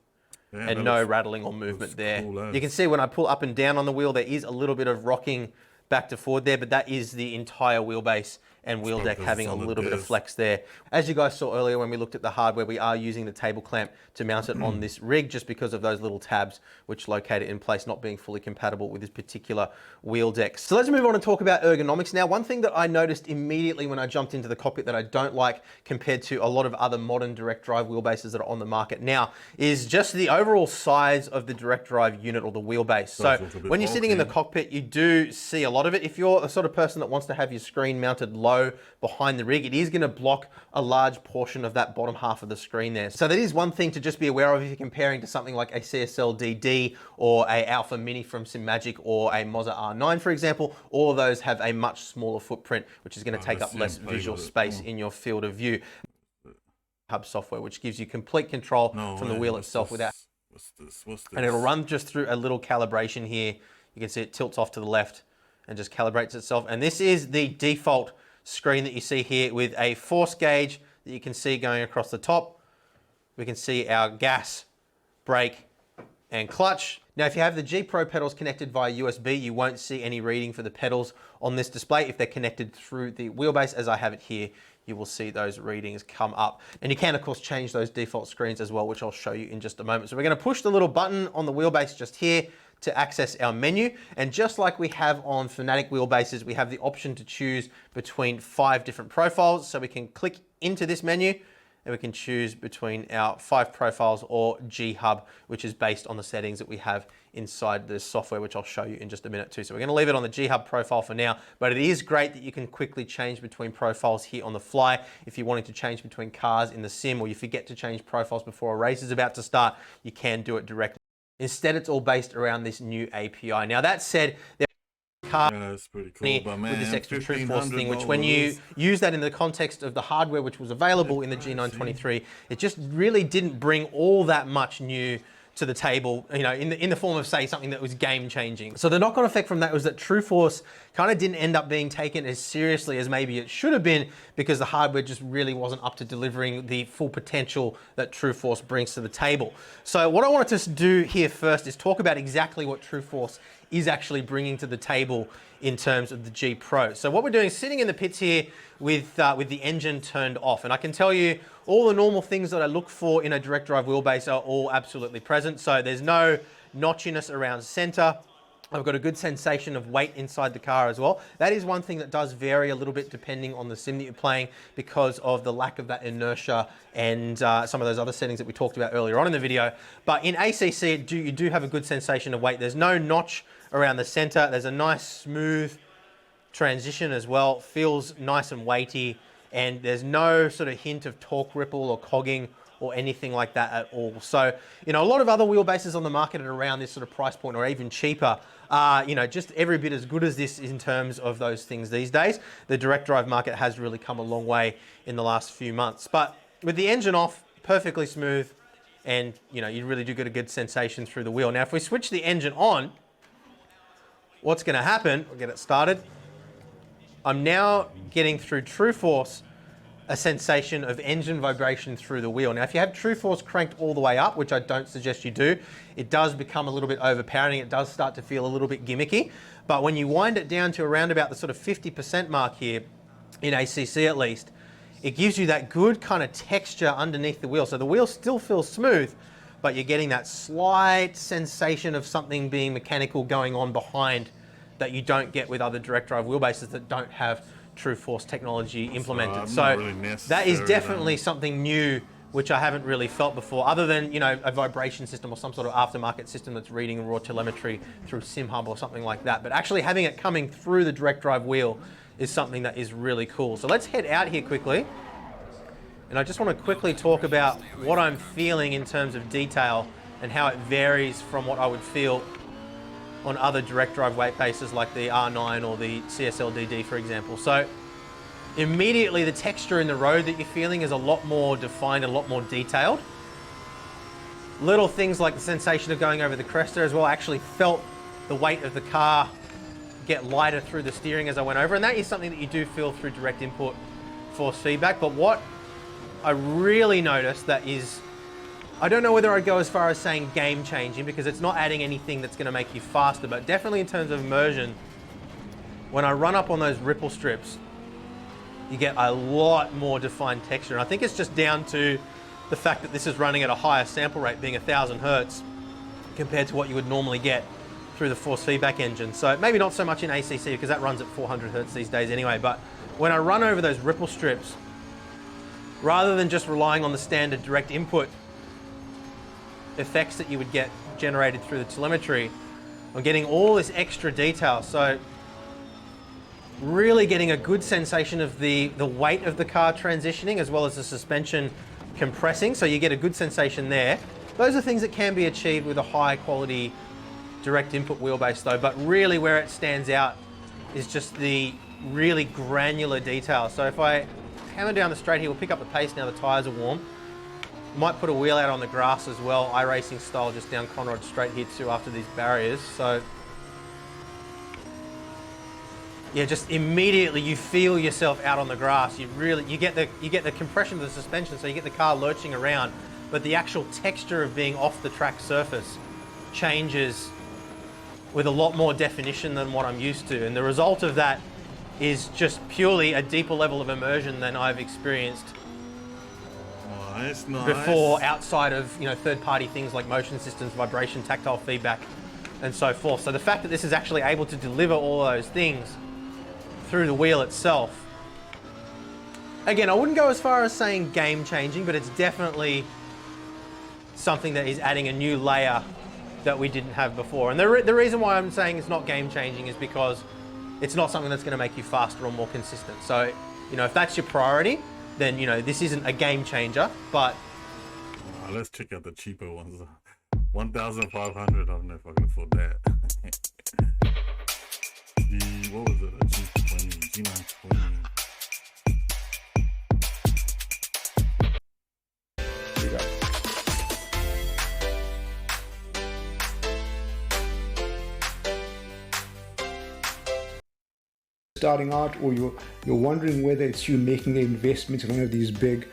Yeah, and no rattling or movement there. Cool, you can see when I pull up and down on the wheel, there is a little bit of rocking back to forward there, but that is the entire wheelbase and wheel deck having a little bit of flex there. As you guys saw earlier when we looked at the hardware, we are using the table clamp to mount it on this rig just because of those little tabs which locate it in place, not being fully compatible with this particular wheel deck. So let's move on and talk about ergonomics now. One thing that I noticed immediately when I jumped into the cockpit that I don't like compared to a lot of other modern direct drive wheelbases that are on the market now is just the overall size of the direct drive unit or the wheelbase. So when you're sitting in the cockpit, you do see a lot of it. If you're a sort of person that wants to have your screen mounted low behind the rig, it is going to block a large portion of that bottom half of the screen there. So that is one thing to just be aware of if you're comparing to something like a CSL DD or a Alpha Mini from Simagic or a Moza R9, for example. All of those have a much smaller footprint, which is going to take up less visual space in your field of view. Hub software, which gives you complete control from the wheel itself without What's this? What's this? And it'll run just through a little calibration here. You can see it tilts off to the left and just calibrates itself. And this is the default screen that you see here with a force gauge that you can see going across the top. We can see our gas, brake, and clutch. Now, if you have the G Pro pedals connected via USB, you won't see any reading for the pedals on this display. If they're connected through the wheelbase, as I have it here, you will see those readings come up. And you can, of course, change those default screens as well, which I'll show you in just a moment. So we're going to push the little button on the wheelbase just here to access our menu. And just like we have on Fanatec wheelbases, we have the option to choose between 5 different profiles. So we can click into this menu and we can choose between our 5 profiles or G Hub, which is based on the settings that we have inside the software, which I'll show you in just a minute too. So we're going to leave it on the G Hub profile for now, but it is great that you can quickly change between profiles here on the fly. If you're wanting to change between cars in the sim, or you forget to change profiles before a race is about to start, you can do it directly. Instead, it's all based around this new API. Now that said, that's pretty cool, but man, with this extra TrueForce thing, which when you use that in the context of the hardware which was available in the G923, it just really didn't bring all that much new to the table, you know, in the form of, say, something that was game changing. So the knock-on effect from that was that TrueForce kind of didn't end up being taken as seriously as maybe it should have been, because the hardware just really wasn't up to delivering the full potential that TrueForce brings to the table. So what I wanted to do here first is talk about exactly what TrueForce is actually bringing to the table in terms of the G Pro. So what we're doing is sitting in the pits here with the engine turned off. And I can tell you all the normal things that I look for in a direct drive wheelbase are all absolutely present. So there's no notchiness around center. I've got a good sensation of weight inside the car as well. That is one thing that does vary a little bit depending on the sim that you're playing, because of the lack of that inertia and some of those other settings that we talked about earlier on in the video. But in ACC, you do have a good sensation of weight. There's no notch around the center. There's a nice smooth transition as well. Feels nice and weighty, and there's no sort of hint of torque ripple or cogging or anything like that at all. So, you know, a lot of other wheelbases on the market at around this sort of price point or even cheaper are, you know, just every bit as good as this in terms of those things these days. The direct drive market has really come a long way in the last few months. But with the engine off, perfectly smooth, and, you know, you really do get a good sensation through the wheel. Now, if we switch the engine on, what's going to happen, we'll get it started. I'm now getting through TrueForce a sensation of engine vibration through the wheel. Now, if you have TrueForce cranked all the way up, which I don't suggest you do, it does become a little bit overpowering. It does start to feel a little bit gimmicky. But when you wind it down to around about the sort of 50% mark here, in ACC at least, it gives you that good kind of texture underneath the wheel. So the wheel still feels smooth, but you're getting that slight sensation of something being mechanical going on behind that you don't get with other direct drive wheelbases that don't have TrueForce technology implemented. So that is definitely something new, which I haven't really felt before, other than, you know, a vibration system or some sort of aftermarket system that's reading raw telemetry through SimHub or something like that. But actually having it coming through the direct drive wheel is something that is really cool. So let's head out here quickly. And I just want to quickly talk about what I'm feeling in terms of detail and how it varies from what I would feel on other direct drive wheelbases like the R9 or the CSL-DD, for example. So immediately the texture in the road that you're feeling is a lot more defined, a lot more detailed. Little things like the sensation of going over the crest there as well. I actually felt the weight of the car get lighter through the steering as I went over, and that is something that you do feel through direct input force feedback. But what I really noticed that is, I don't know whether I'd go as far as saying game changing, because it's not adding anything that's going to make you faster, but definitely in terms of immersion, when I run up on those ripple strips, you get a lot more defined texture. And I think it's just down to the fact that this is running at a higher sample rate, being 1000 Hertz, compared to what you would normally get through the force feedback engine. So maybe not so much in ACC, because that runs at 400 Hertz these days anyway, but when I run over those ripple strips, rather than just relying on the standard direct input effects that you would get generated through the telemetry, I'm getting all this extra detail. So really getting a good sensation of the weight of the car transitioning, as well as the suspension compressing. So you get a good sensation there. Those are things that can be achieved with a high quality direct input wheelbase though, but really where it stands out is just the really granular detail. So if I hammer down the straight here, we'll pick up the pace now the tires are warm. Might put a wheel out on the grass as well, iRacing style, just down Conrod Straight here too after these barriers. So yeah, just immediately you feel yourself out on the grass. You get the compression of the suspension, so you get the car lurching around, but the actual texture of being off the track surface changes with a lot more definition than what I'm used to. And the result of that is just purely a deeper level of immersion than I've experienced Nice. before, outside of third-party things like motion systems, vibration, tactile feedback, and so forth. So the fact that this is actually able to deliver all those things through the wheel itself, again, I wouldn't go as far as saying game-changing, but it's definitely something that is adding a new layer that we didn't have before. And the reason why I'm saying it's not game-changing is because it's not something that's going to make you faster or more consistent. So, if that's your priority, then, this isn't a game changer, but... let's check out the cheaper ones. 1,500, I don't know if I can afford that. What was it? A G20, G920. Here you go. Starting out, or you're wondering whether it's you making the investment in one of these big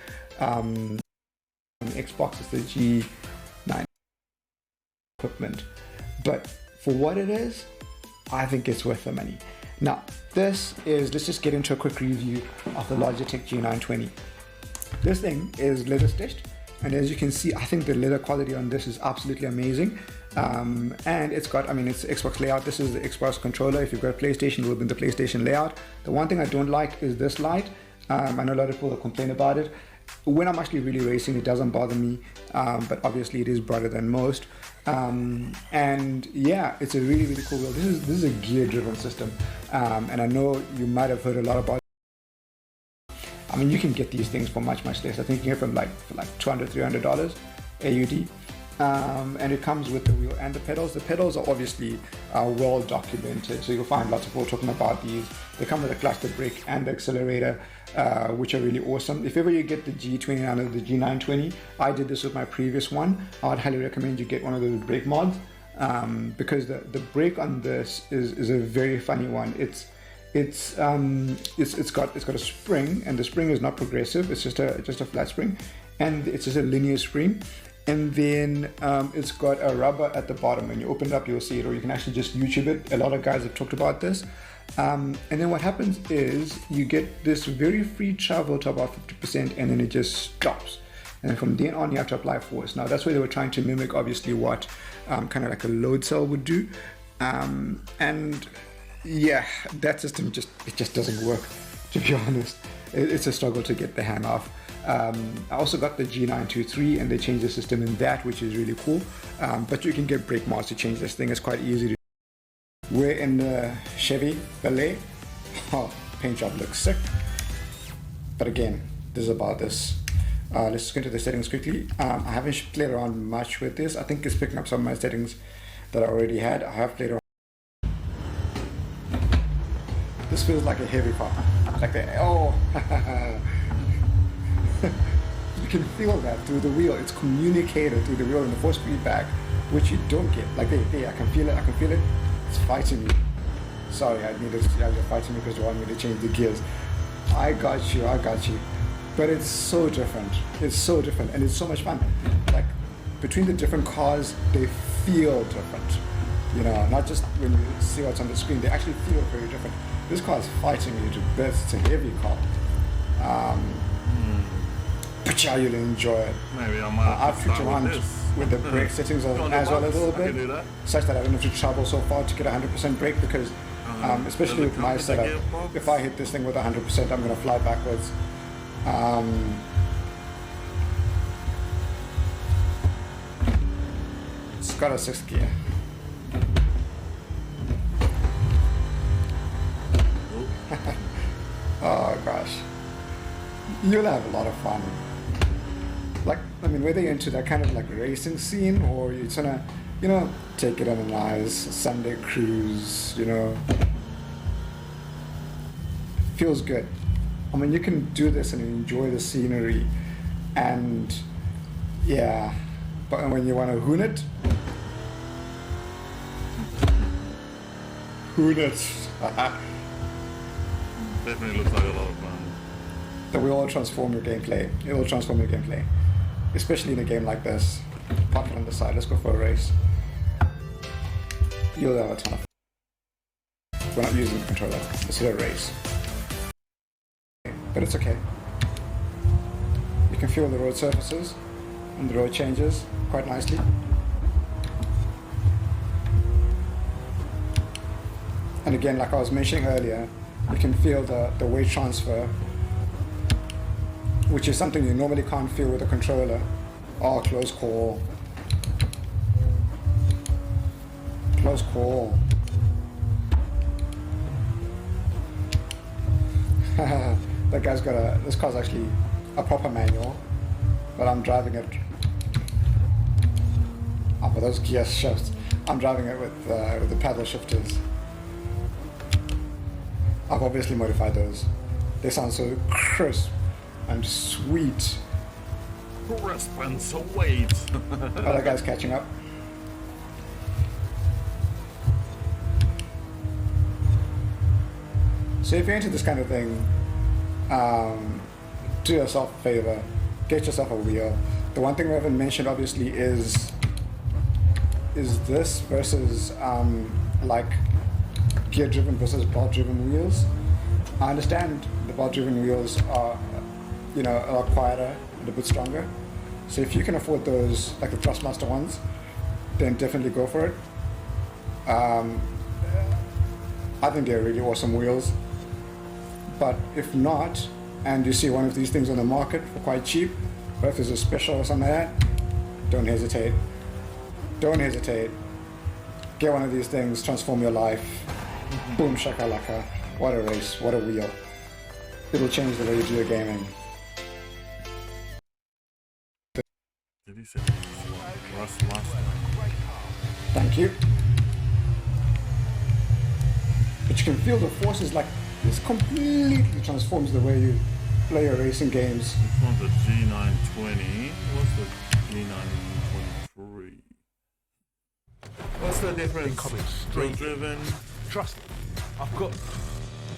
Xboxes, the G9 equipment, but for what it is, I think it's worth the money. Now, let's just get into a quick review of the Logitech G920. This thing is leather stitched, and as you can see, I think the leather quality on this is absolutely amazing. And it's got, it's Xbox layout. This is the Xbox controller. If you've got a PlayStation, it will be in the PlayStation layout. The one thing I don't like is this light. I know a lot of people complain about it. When I'm actually really racing, it doesn't bother me, but obviously it is brighter than most. And yeah, it's a really, really cool wheel. This is a gear-driven system, and I know you might have heard a lot about. You can get these things for much, much less. I think you can get them for like $200, $300 AUD. And it comes with the wheel and the pedals. The pedals are obviously well documented, so you'll find lots of people talking about these. They come with a cluster brake and the accelerator, which are really awesome. If ever you get the G29 or the G920, I did this with my previous one. I'd highly recommend you get one of those brake mods, because the brake on this is a very funny one. It's got a spring, and the spring is not progressive. It's just a flat spring, and it's just a linear spring. And then it's got a rubber at the bottom. When you open it up, you'll see it, or you can actually just YouTube it. A lot of guys have talked about this. And then what happens is you get this very free travel to about 50%, and then it just stops. And from then on, you have to apply force. Now, that's where they were trying to mimic, obviously, what kind of like a load cell would do. And yeah, that system just doesn't work, to be honest. It's a struggle to get the hang of. I also got the G923, and they changed the system in that, which is really cool. But you can get brake mods to change this thing. It's quite easy to. We're in the Chevy Ballet. Oh, paint job looks sick. But again, this is about this. Let's just go into the settings quickly. I haven't played around much with this. I think it's picking up some of my settings that I already had. I have played around. This feels like a heavy car. Like the you can feel that through the wheel. It's communicated through the wheel and the force feedback, which you don't get. Like, hey, I can feel it. It's fighting me. Sorry, you're fighting me because you want me to change the gears. I got you. But it's so different. And it's so much fun. Like, between the different cars, they feel different. Not just when you see what's on the screen, they actually feel very different. This car is fighting you to bits. It's a heavy car. But yeah, you'll enjoy it. Maybe I might I've flipped around with the brake settings as well a little bit, such that I don't have to travel so far to get 100% brake, because especially with my setup, if I hit this thing with 100%, I'm going to fly backwards. It's got a 6th gear. Oh gosh, you'll have a lot of fun. Like, whether you're into that kind of like racing scene, or you're just gonna, take it on a nice Sunday cruise, feels good. You can do this and enjoy the scenery, and Yeah, but when you want to hoon it, Definitely looks like a lot of fun. that will all transform your gameplay. It will transform your gameplay, especially in a game like this. Park it on the side. Let's go for a race. You'll have a ton of fun. We're not using the controller. Let's hit a race. But it's okay. You can feel the road surfaces and the road changes quite nicely. And again, like I was mentioning earlier, you can feel the weight transfer, which is something you normally can't feel with a controller. Oh, close call. Close call. That guy's got this car's actually a proper manual, but I'm driving it. Oh, but those gear shifts. I'm driving it with the paddle shifters. I've obviously modified those. They sound so crisp and sweet. Crisp and sweet. Oh, that guy's catching up. So if you're into this kind of thing, do yourself a favor, get yourself a wheel. The one thing we haven't mentioned obviously is this versus like gear driven versus belt driven wheels. I understand the belt driven wheels are, you know, a lot quieter and a bit stronger. So if you can afford those, like the Thrustmaster ones, then definitely go for it. I think they're really awesome wheels. But if not, and you see one of these things on the market for quite cheap, or if there's a special or something like that, don't hesitate. Don't hesitate. Get one of these things, transform your life. Boom shakalaka. What a race, what a wheel. It'll change the way you do your gaming. Did he say Thrustmaster? Thank you. But you can feel the forces, like this completely transforms the way you play your racing games. This one's a G920. What's the G923? What's the difference? Coming straight. Driven. Trust me, I've got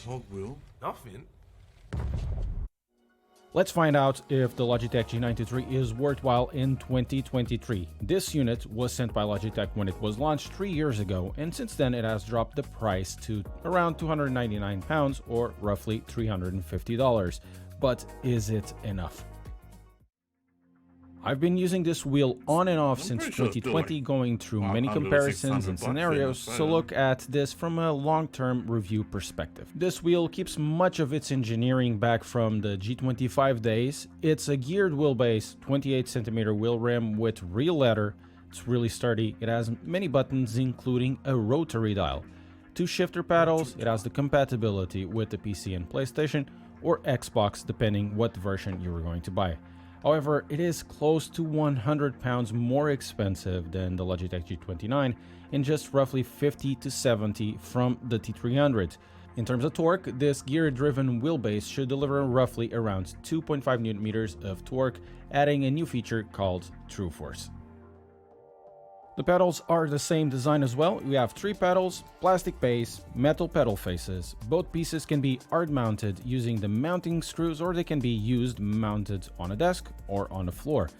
Hog wheel. nothing. Let's find out if the Logitech G93 is worthwhile in 2023. This unit was sent by Logitech when it was launched 3 years ago, and since then it has dropped the price to around £299 or roughly $350. But is it enough? I've been using this wheel on and off since 2020, going through many comparisons and scenarios, so look at this from a long-term review perspective. This wheel keeps much of its engineering back from the G25 days. It's a geared wheelbase, 28cm wheel rim with real leather. It's really sturdy. It has many buttons, including a rotary dial. 2 shifter paddles. It has the compatibility with the PC and PlayStation or Xbox, depending what version you were going to buy. However, it is close to £100 more expensive than the Logitech G29 and just roughly 50 to 70 from the T300. In terms of torque, this gear-driven wheelbase should deliver roughly around 2.5 Nm of torque, adding a new feature called True Force. The pedals are the same design as well. We have 3 pedals, plastic base, metal pedal faces. Both pieces can be hard mounted using the mounting screws, or they can be used mounted on a desk or on the floor.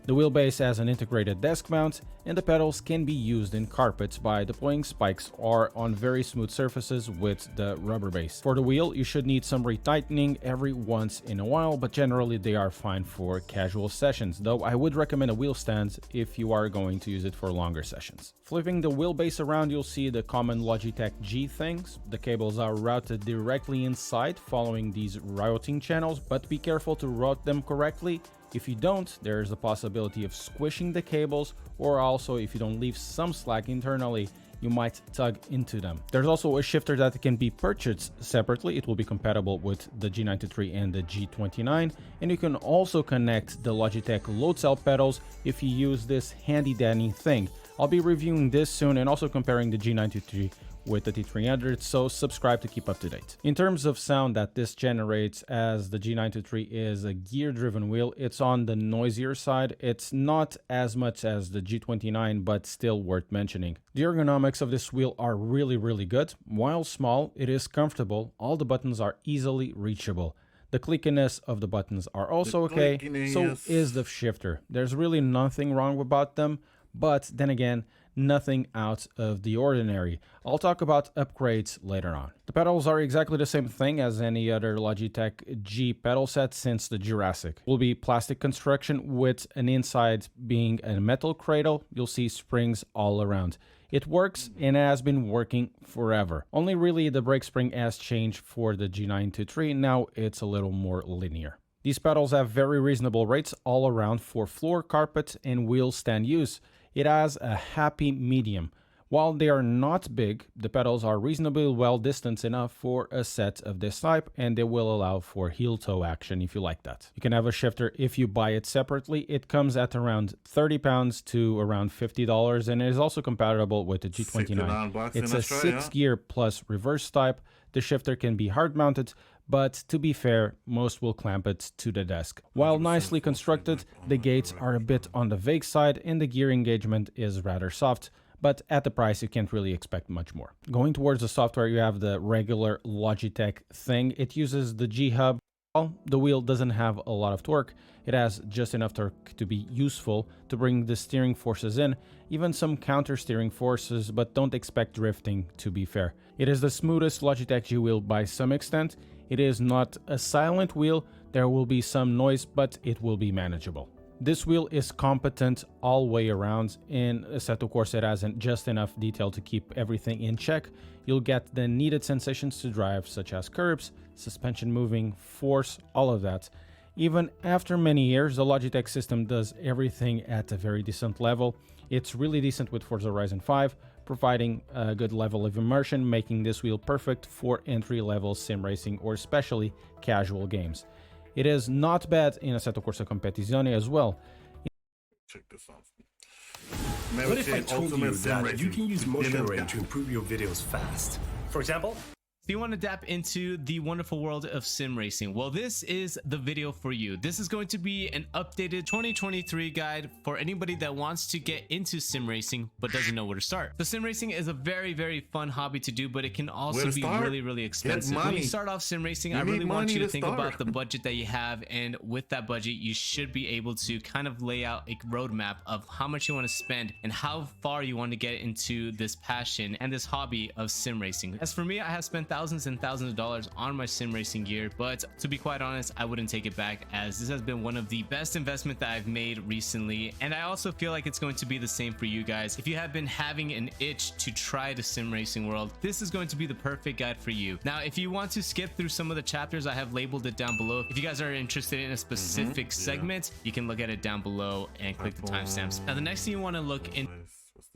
The wheelbase has an integrated desk mount, and the pedals can be used in carpets by deploying spikes or on very smooth surfaces with the rubber base. For the wheel, you should need some retightening every once in a while, but generally they are fine for casual sessions, though I would recommend a wheel stand if you are going to use it for longer sessions. Flipping the wheelbase around, you'll see the common Logitech G things. The cables are routed directly inside following these routing channels, but be careful to route them correctly. If you don't, there is the possibility of squishing the cables, or also if you don't leave some slack internally, you might tug into them. There's also a shifter that can be purchased separately. It will be compatible with the G93 and the G29, and you can also connect the Logitech load cell pedals if you use this handy dandy thing. I'll be reviewing this soon and also comparing the G93 with the T300, so subscribe to keep up to date. In terms of sound that this generates, as the G923 is a gear-driven wheel, it's on the noisier side. It's not as much as the G29, but still worth mentioning. The ergonomics of this wheel are really good. While small, it is comfortable. All the buttons are easily reachable. The clickiness of the buttons are also okay, so is the shifter. There's really nothing wrong about them, but then again, nothing out of the ordinary. I'll talk about upgrades later on. The pedals are exactly the same thing as any other Logitech G pedal set since the Jurassic. Will be plastic construction with an inside being a metal cradle. You'll see springs all around. It works and has been working forever. Only really the brake spring has changed for the G923. Now it's a little more linear. These pedals have very reasonable rates all around for floor, carpet, and wheel stand use. It has a happy medium. While they are not big, the pedals are reasonably well distanced enough for a set of this type, and they will allow for heel toe action if you like that. You can have a shifter if you buy it separately. It comes at around £30 to around $50, and it is also compatible with the G29. It's a 6-gear plus reverse type. The shifter can be hard mounted, but to be fair, most will clamp it to the desk. While nicely constructed, the gates are a bit on the vague side and the gear engagement is rather soft, but at the price you can't really expect much more. Going towards the software, you have the regular Logitech thing. It uses the G-Hub. The wheel doesn't have a lot of torque. It has just enough torque to be useful to bring the steering forces in, even some counter steering forces, but don't expect drifting, to be fair. It is the smoothest Logitech G wheel by some extent. It is not a silent wheel. There will be some noise, but it will be manageable. This wheel is competent all way around. In Assetto Corsa, it has just enough detail to keep everything in check. You'll get the needed sensations to drive, such as curbs, suspension moving, force, all of that. Even after many years, the Logitech system does everything at a very decent level. It's really decent with Forza Horizon 5, providing a good level of immersion, making this wheel perfect for entry-level sim racing or especially casual games. It is not bad in Assetto Corsa Competizione as well. Check this out. What if I told you that you can use motion array to improve your videos fast? For example, Do you want to dap into the wonderful world of sim racing? Well, this is the video for you. This is going to be an updated 2023 guide for anybody that wants to get into sim racing but doesn't know where to start. So sim racing is a very, very fun hobby to do, but it can also be really, really expensive. When you start off sim racing, I really want you to think about the budget that you have, and with that budget, you should be able to kind of lay out a roadmap of how much you want to spend and how far you want to get into this passion and this hobby of sim racing. As for me, I have spent thousands and thousands of dollars on my sim racing gear, but to be quite honest, I wouldn't take it back, as this has been one of the best investments that I've made recently, and I also feel like it's going to be the same for you guys. If you have been having an itch to try the sim racing world, this is going to be the perfect guide for you. Now, if you want to skip through some of the chapters, I have labeled it down below. If you guys are interested in a specific segment, you can look at it down below and click the timestamps. Now, the next thing you want to look in,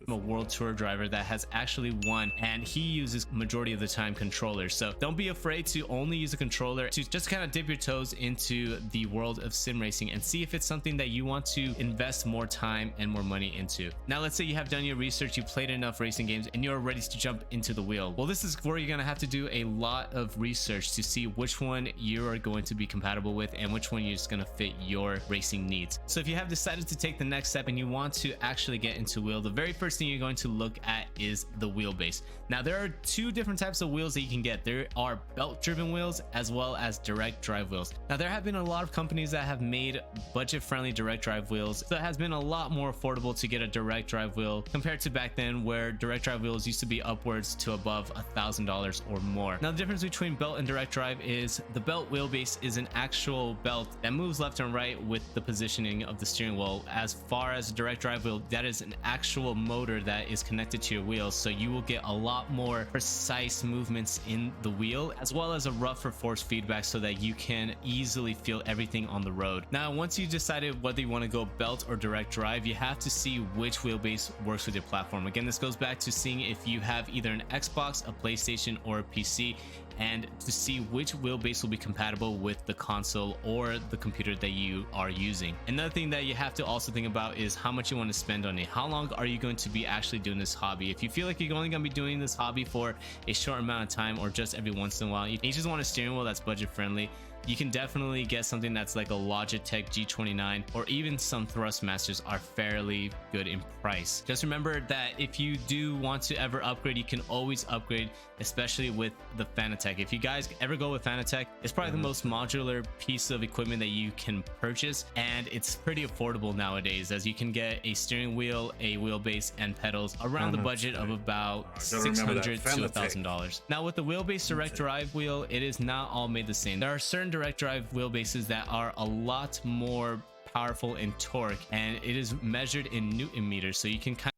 a world tour driver that has actually won, and he uses majority of the time controllers, so don't be afraid to only use a controller to just kind of dip your toes into the world of sim racing and see if it's something that you want to invest more time and more money into. Now, let's say you have done your research, you played enough racing games, and you're ready to jump into the wheel. Well, this is where you're gonna have to do a lot of research to see which one you are going to be compatible with and which one you're just gonna fit your racing needs. So if you have decided to take the next step and you want to actually get into wheel, the very first thing you're going to look at is the wheelbase. Now, there are two different types of wheels that you can get. There are belt driven wheels as well as direct drive wheels. Now, there have been a lot of companies that have made budget friendly direct drive wheels, so it has been a lot more affordable to get a direct drive wheel compared to back then, where direct drive wheels used to be upwards to above $1,000 or more. Now, the difference between belt and direct drive is the belt wheelbase is an actual belt that moves left and right with the positioning of the steering wheel. As far as a direct drive wheel, that is an actual motor that is connected to your wheels, so you will get a lot more precise movements in the wheel, as well as a rougher force feedback, so that you can easily feel everything on the road. Now, once you decided whether you want to go belt or direct drive, you have to see which wheelbase works with your platform. Again, this goes back to seeing if you have either an Xbox, a PlayStation, or a PC, and to see which wheelbase will be compatible with the console or the computer that you are using. Another thing that you have to also think about is how much you want to spend on it. How long are you going to be actually doing this hobby? If you feel like you're only going to be doing this hobby for a short amount of time or just every once in a while, you just want a steering wheel that's budget friendly, you can definitely get something that's like a Logitech G29, or even some Thrustmasters are fairly good in price. Just remember that if you do want to ever upgrade, you can always upgrade, especially with the Fanatec. If you guys ever go with Fanatec, it's probably the most modular piece of equipment that you can purchase, and it's pretty affordable nowadays, as you can get a steering wheel, a wheelbase, and pedals around the budget of about $600 to $1,000. Now with the wheelbase direct drive wheel, it is not all made the same. There are certain direct drive wheelbases that are a lot more powerful in torque, and it is measured in Newton meters, so you can kind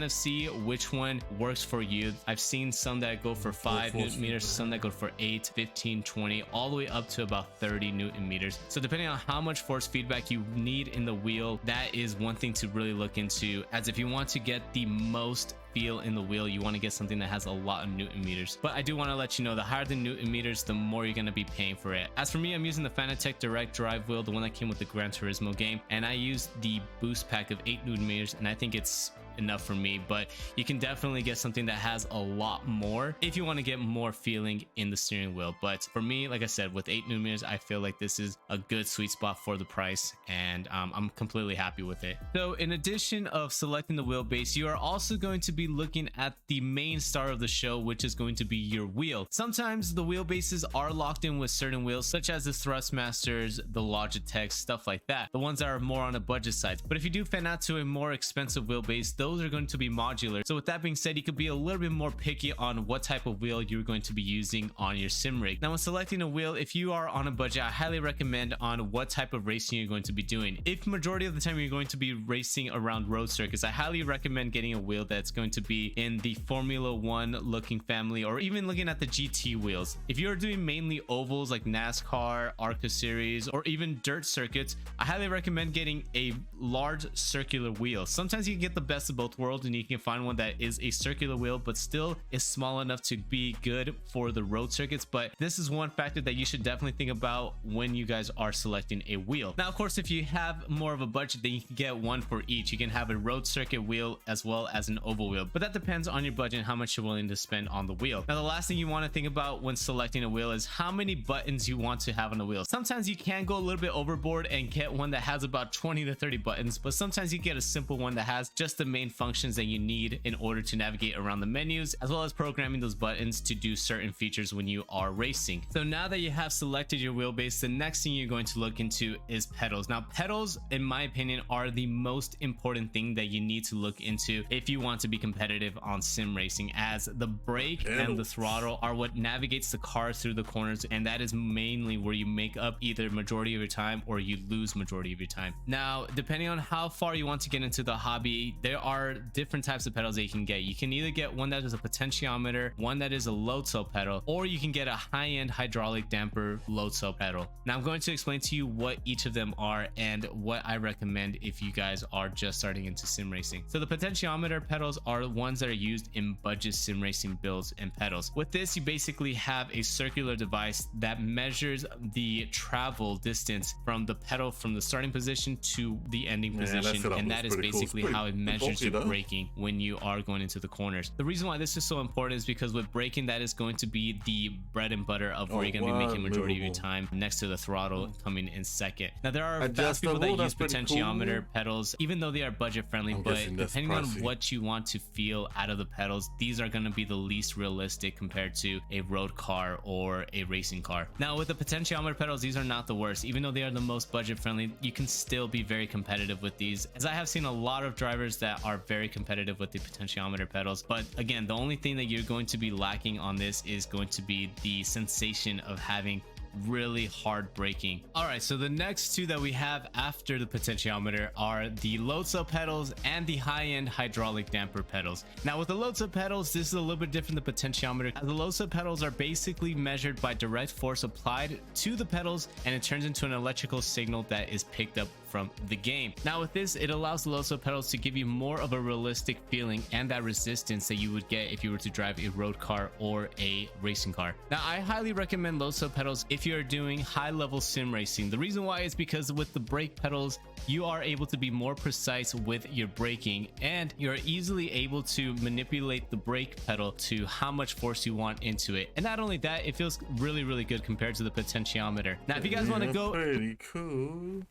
of see which one works for you. I've seen some that go for 5 Newton meters, some that go for 8, 15, 20, all the way up to about 30 Newton meters. So depending on how much force feedback you need in the wheel, that is one thing to really look into, as if you want to get the most feel in the wheel, you want to get something that has a lot of Newton meters. But I do want to let you know, the higher the Newton meters, the more you're going to be paying for it. As for me, I'm using the Fanatec direct drive wheel, the one that came with the Gran Turismo game, and I used the boost pack of 8 Newton meters, and I think it's enough for me. But you can definitely get something that has a lot more if you want to get more feeling in the steering wheel. But for me, like I said, with 8 Newton meters, I feel like this is a good sweet spot for the price, and I'm completely happy with it. So in addition of selecting the wheelbase, you are also going to be looking at the main star of the show, which is going to be your wheel. Sometimes the wheelbases are locked in with certain wheels, such as the Thrustmasters, the Logitech, stuff like that, the ones that are more on the budget side. But if you do fan out to a more expensive wheelbase, those are going to be modular. So with that being said, you could be a little bit more picky on what type of wheel you're going to be using on your sim rig. Now when selecting a wheel, if you are on a budget, I highly recommend on what type of racing you're going to be doing. If majority of the time you're going to be racing around road circuits, I highly recommend getting a wheel that's going to be in the Formula 1 looking family, or even looking at the GT wheels. If you're doing mainly ovals like NASCAR, ARCA series, or even dirt circuits, I highly recommend getting a large circular wheel. Sometimes you can get the best of both worlds, and you can find one that is a circular wheel but still is small enough to be good for the road circuits. But this is one factor that you should definitely think about when you guys are selecting a wheel. Now of course, if you have more of a budget, then you can get one for each. You can have a road circuit wheel as well as an oval wheel, but that depends on your budget and how much you're willing to spend on the wheel. Now the last thing you want to think about when selecting a wheel is how many buttons you want to have on the wheel. Sometimes you can go a little bit overboard and get one that has about 20 to 30 buttons, but sometimes you get a simple one that has just the main functions that you need in order to navigate around the menus, as well as programming those buttons to do certain features when you are racing. So now that you have selected your wheelbase, the next thing you're going to look into is pedals. Now pedals, in my opinion, are the most important thing that you need to look into if you want to be competitive on sim racing, as the brake and the throttle are what navigates the car through the corners, and that is mainly where you make up either majority of your time or you lose majority of your time. Now depending on how far you want to get into the hobby, there are different types of pedals that you can get. You can either get one that is a potentiometer, one that is a load cell pedal, or you can get a high-end hydraulic damper load cell pedal. Now I'm going to explain to you what each of them are and what I recommend if you guys are just starting into sim racing. So the potentiometer pedals are ones that are used in budget sim racing builds and pedals. With this, you basically have a circular device that measures the travel distance from the pedal from the starting position to the ending position, and that is basically how it measures your braking when you are going into the corners. The reason why this is so important is because with braking, that is going to be the bread and butter of where you're going to be making majority of your time, next to the throttle coming in second. Now there are fast people that use potentiometer pedals, even though they are budget friendly, but depending on what you want to feel out of the pedals, these are going to be the least realistic compared to a road car or a racing car. Now with the potentiometer pedals, these are not the worst. Even though they are the most budget friendly, you can still be very competitive with these, as I have seen a lot of drivers that are very competitive with the potentiometer pedals. But again, the only thing that you're going to be lacking on this is going to be the sensation of having really hard braking. All right, so the next two that we have after the potentiometer are the load cell pedals and the high-end hydraulic damper pedals. Now with the load cell pedals, this is a little bit different than the potentiometer. The load cell pedals are basically measured by direct force applied to the pedals, and it turns into an electrical signal that is picked up from the game. Now with this, it allows the low slope pedals to give you more of a realistic feeling and that resistance that you would get if you were to drive a road car or a racing car. Now I highly recommend low slope pedals if you're doing high level sim racing. The reason why is because with the brake pedals, you are able to be more precise with your braking, and you're easily able to manipulate the brake pedal to how much force you want into it. And not only that, it feels really, really good compared to the potentiometer. Now, if you guys want to go... Pretty cool.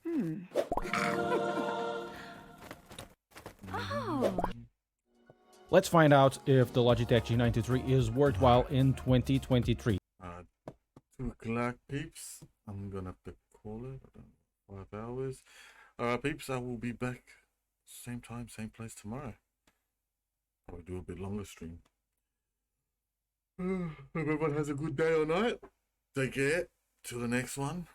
Oh. Let's find out if the Logitech G93 is worthwhile in 2023. 2 o'clock, peeps. I'm gonna have to call it. 5 hours. Peeps, I will be back same time, same place tomorrow. Probably do a bit longer stream. Hope everyone has a good day or night. Take care. Till the next one.